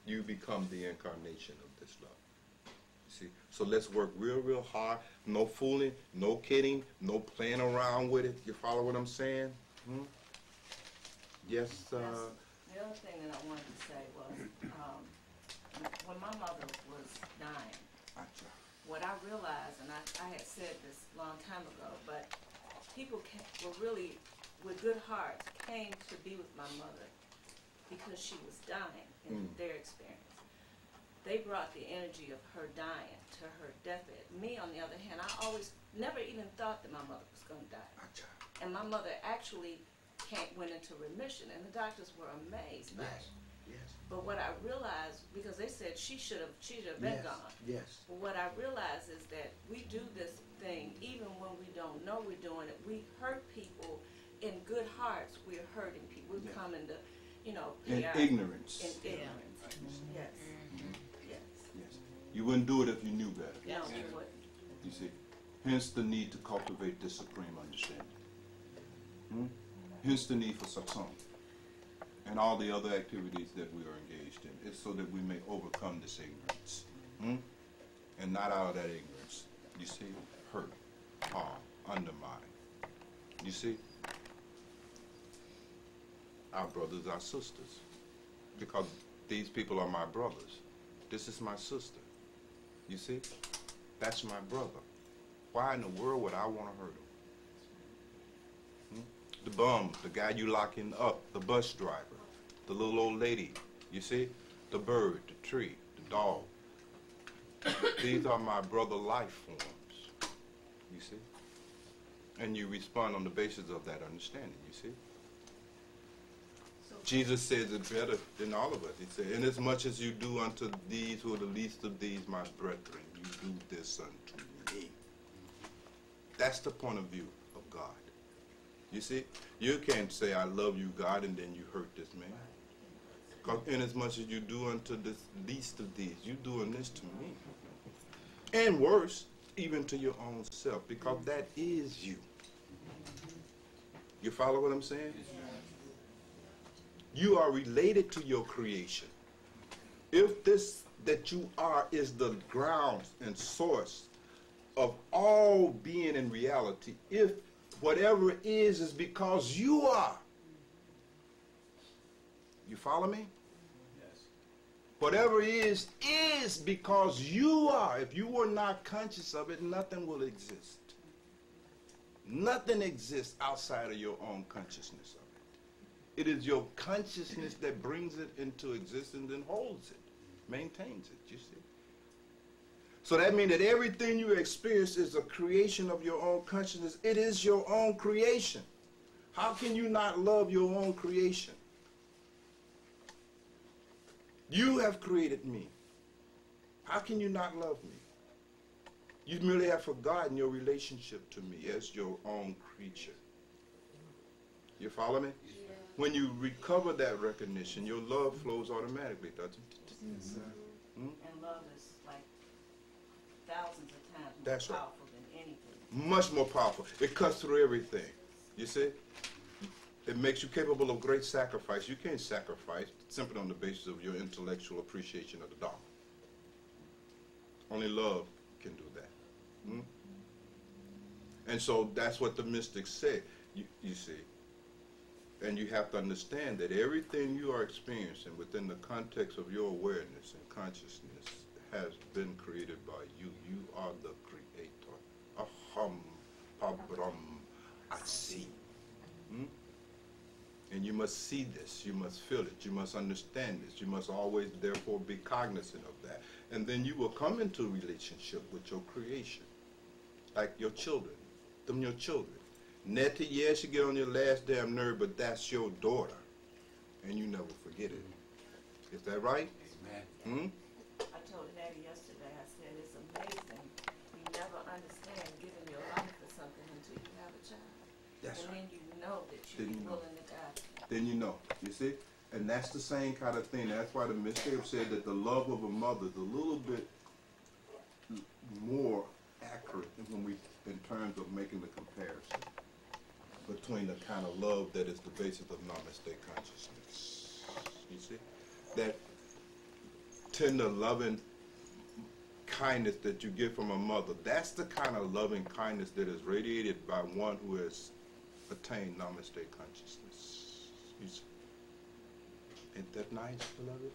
You become the incarnation of this love. See? So let's work real, real hard. No fooling, no kidding, no playing around with it. You follow what I'm saying? Yes. The other thing that I wanted to say was, when my mother was dying, what I realized, and I had said this a long time ago, but people were really, with good hearts, came to be with my mother because she was dying in their experience. They brought the energy of her dying to her deathbed. Me, on the other hand, I always never even thought that my mother was going to die. And my mother actually went into remission, and the doctors were amazed by it. Yes. But what I realized, because they said she should have been gone. Yes. But what I realized is that we do this thing even when we don't know we're doing it. We hurt people in good hearts. We're hurting people. We come into, in ignorance. In ignorance. Yes. Yes. Yes. You wouldn't do it if you knew better. No, we wouldn't. You see, hence the need to cultivate this supreme understanding. Hence the need for satsang and all the other activities that we are engaged in. It's so that we may overcome this ignorance. And not out of that ignorance, you see, hurt, harm, undermine. You see, our brothers, our sisters, because these people are my brothers. This is my sister. You see, that's my brother. Why in the world would I want to hurt him? The bum, the guy you locking up, the bus driver, the little old lady, you see, the bird, the tree, the dog. These are my brother life forms, you see. And you respond on the basis of that understanding, you see. Jesus says it better than all of us. He said, inasmuch as you do unto these who are the least of these, my brethren, you do this unto me. That's the point of view of God. You see, you can't say, I love you, God, and then you hurt this man. Because inasmuch as you do unto this least of these, you doing this to me. And worse, even to your own self, because that is you. You follow what I'm saying? You are related to your creation. If this that you are is the ground and source of all being in reality, if whatever it is because you are. You follow me? Yes. Whatever it is because you are. If you were not conscious of it, nothing will exist. Nothing exists outside of your own consciousness of it. It is your consciousness that brings it into existence and holds it, maintains it, you see. So that means that everything you experience is a creation of your own consciousness. It is your own creation. How can you not love your own creation? You have created me. How can you not love me? You merely have forgotten your relationship to me as your own creature. You follow me? Yeah. When you recover that recognition, your love flows automatically, doesn't it? Yes, sir. And love is like thousands of times more That's powerful than anything. Much more powerful. It cuts through everything. You see? It makes you capable of great sacrifice. You can't sacrifice simply on the basis of your intellectual appreciation of the Dharma. Only love can do that. And so that's what the mystics say, you see. And you have to understand that everything you are experiencing within the context of your awareness and consciousness has been created by you. You are the creator. Aham Pabram Asi. And you must see this, you must feel it, you must understand this, you must always therefore be cognizant of that. And then you will come into relationship with your creation, like your children, them your children. Nettie, yes, you get on your last damn nerve, but that's your daughter, and you never forget it. Is that right? Amen. I told Nettie yesterday, I said, it's amazing. You never understand giving your life for something until you have a child. That's and right. Then you know that you're willing to die. Then you know, you see? And that's the same kind of thing. That's why the mystic said that the love of a mother is a little bit more accurate in terms of making the comparison between the kind of love that is the basis of Namaste consciousness. You see? That tender, loving kindness that you get from a mother, that's the kind of loving kindness that is radiated by one who has attained Namaste consciousness. You see? Ain't that nice, beloved?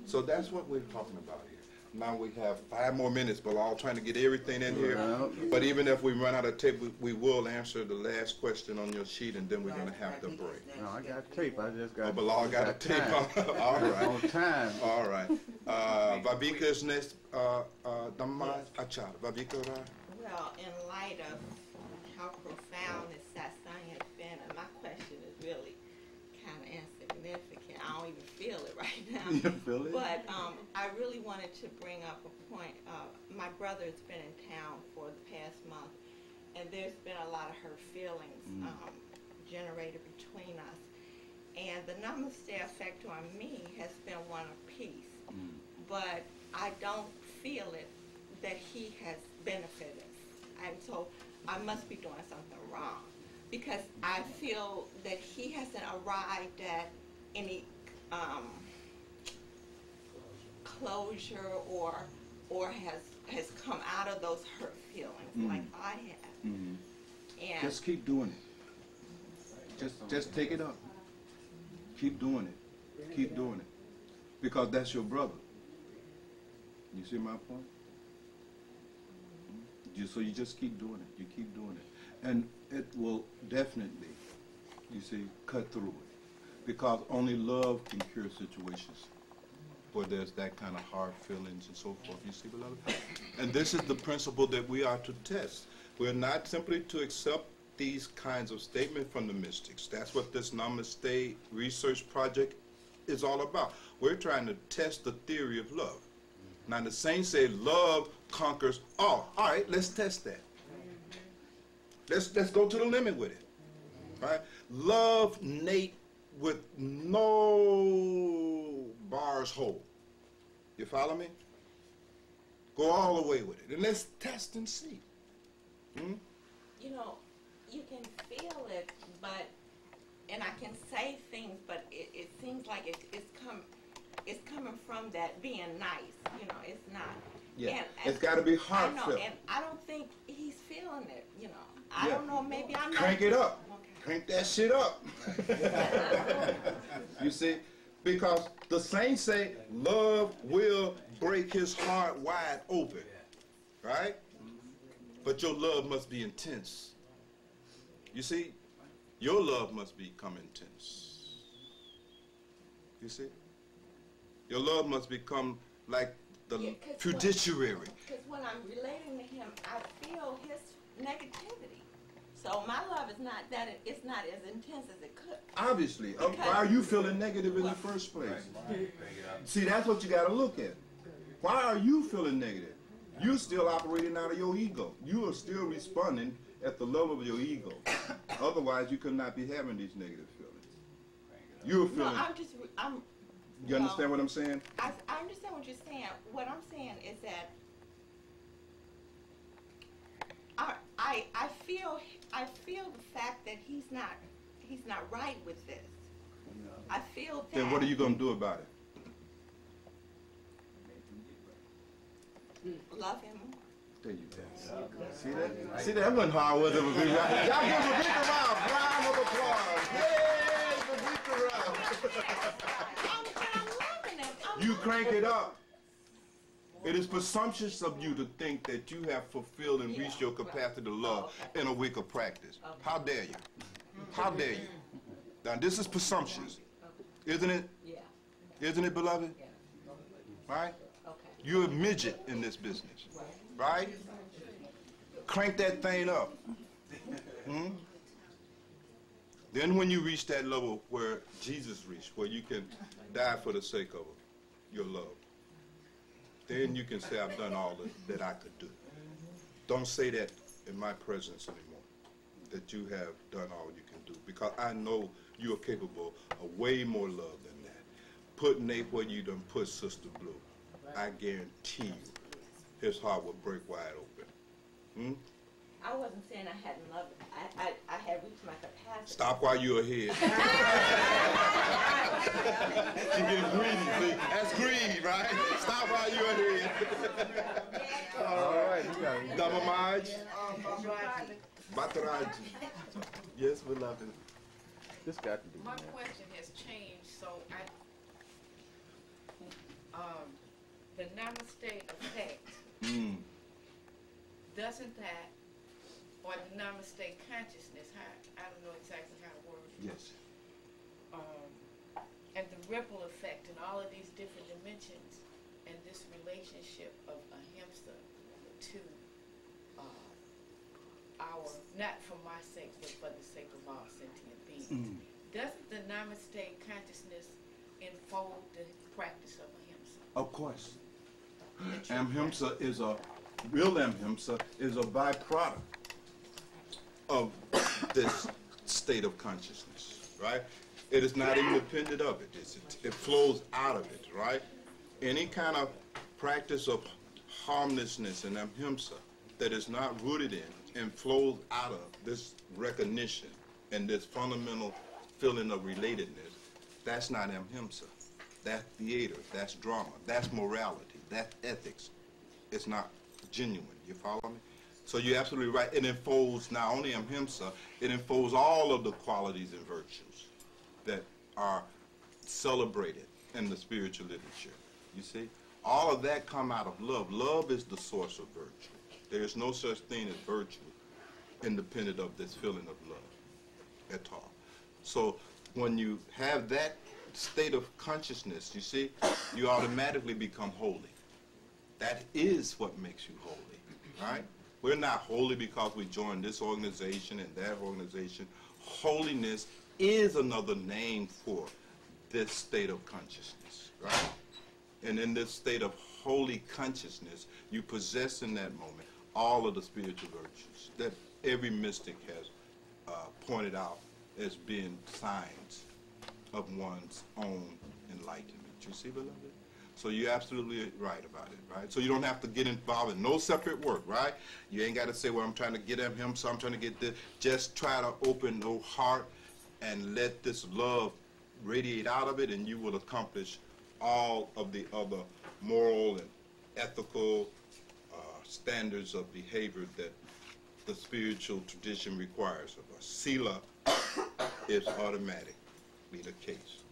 So that's what we're talking about here. Now we have 5 more minutes, but I'm trying to get everything in here. But even if we run out of tape, we will answer the last question on your sheet, and then we're going to have to break. No, I got tape. I just got. Oh, Bilal got a tape. All right. On time. All right. Vavika's next. Dhamma Achar. Vavika. Well, in light of how profound this satsang has been, and my question is really, don't even feel it right now. You feel it? But I really wanted to bring up a point. My brother's been in town for the past month, and there's been a lot of hurt feelings generated between us. And the Namaste effect on me has been one of peace. But I don't feel it that he has benefited. And so I must be doing something wrong, because I feel that he hasn't arrived at any closure or has come out of those hurt feelings like I have. And Just keep doing it. Just take it up. Keep doing it. Keep doing it. Because that's your brother. You see my point? So you just keep doing it. You keep doing it. And it will definitely, you see, cut through it. Because only love can cure situations where there's that kind of hard feelings and so forth. You see, beloved? And this is the principle that we are to test. We're not simply to accept these kinds of statements from the mystics. That's what this Namaste research project is all about. We're trying to test the theory of love. Now the saints say love conquers all. All right, let's test that. Let's go to the limit with it. Right? Love Nate with no bars hold. You follow me? Go all the way with it. And let's test and see. you know, you can feel it, but, and I can say things, but it seems like it's coming from that being nice. You know, it's not. Yeah, and it's got to be heartfelt. I know, and I don't think he's feeling it. You know, I don't know. Maybe I'm Crank not. it up. Okay. Crank that shit up. You see, because the saints say love will break his heart wide open, right? But your love must be intense. You see, your love must become intense. You see, your love must become like the judiciary. Because when I'm relating to him, I feel his negativity. So my love is not that, it's not as intense as it could. Obviously. Why are you feeling negative in the first place? See, that's what you got to look at. Why are you feeling negative? You're still operating out of your ego. You are still responding at the level of your ego. Otherwise, you could not be having these negative feelings. You're feeling... No, You understand what I'm saying? I understand what you're saying. What I'm saying is that I feel the fact that he's not right with this. I feel that. Then what are you going to do about it? Love him more. There you go. See that? See that? That wasn't hard, was it? Y'all give him a big round of applause. Yay! The big round. I'm loving it. You crank it up. It is presumptuous of you to think that you have fulfilled and reached your capacity to love in a week of practice. How dare you? How dare you? Now, this is presumptuous. Isn't it? Yeah. Isn't it, beloved? Yeah. Right? You're a midget in this business. Right? Crank that thing up. Then when you reach that level where Jesus reached, where you can die for the sake of your love, then you can say, I've done all that I could do. Don't say that in my presence anymore, that you have done all you can do, because I know you are capable of way more love than that. Put Nate where you done put Sister Blue. I guarantee you, his heart will break wide open. I wasn't saying I hadn't loved him. I had reached my capacity. Stop while you're ahead. She getting greedy, see? That's greed, right? Stop while you're ahead. All right. Damamaj. Bataraji. Yes, beloved. This got to be. My question has changed, so the Namaste effect, doesn't that, or the Namaste consciousness, I don't know exactly how to word it. Yes. And the ripple effect and all of these different dimensions and this relationship of ahimsa to our, not for my sake, but for the sake of all sentient beings. Doesn't the Namaste consciousness enfold the practice of ahimsa? Of course. Ahimsa is real ahimsa is a byproduct of this state of consciousness, right? It is not independent of it. It flows out of it, right? Any kind of practice of harmlessness and ahimsa that is not rooted in and flows out of this recognition and this fundamental feeling of relatedness, that's not ahimsa. That's theater, that's drama, that's morality, that's ethics. It's not genuine, you follow me? So you're absolutely right. It enfolds not only ahimsa, it enfolds all of the qualities and virtues that are celebrated in the spiritual literature. You see? All of that come out of love. Love is the source of virtue. There is no such thing as virtue independent of this feeling of love at all. So when you have that state of consciousness, you see, you automatically become holy. That is what makes you holy, right? We're not holy because we joined this organization and that organization. Holiness is another name for this state of consciousness, right? And in this state of holy consciousness, you possess in that moment all of the spiritual virtues that every mystic has pointed out as being signs of one's own enlightenment. You see, beloved? So you're absolutely right about it, right? So you don't have to get involved in no separate work, right? You ain't got to say, well, I'm trying to get at him, so I'm trying to get this. Just try to open your heart and let this love radiate out of it, and you will accomplish all of the other moral and ethical standards of behavior that the spiritual tradition requires of us. Sila is automatically the case.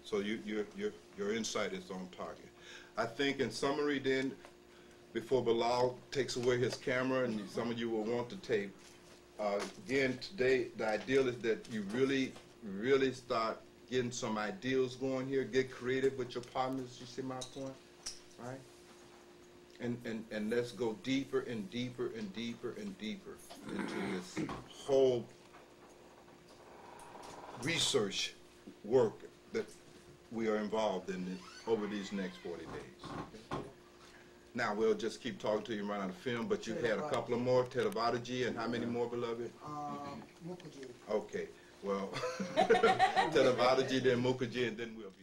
So your insight is on target. I think in summary then, before Bilal takes away his camera and some of you will want to tape, again today the ideal is that you really start getting some ideals going here, get creative with your partners, you see my point, right? And let's go deeper and deeper and deeper and deeper into this whole research work that we are involved in over these next 40 days. Now we'll just keep talking to you around the film, but you had a couple of more, Theravadaji, and how many more, beloved? Mukherjee. Okay, well, Theravadaji, then Mukherjee, and then we'll be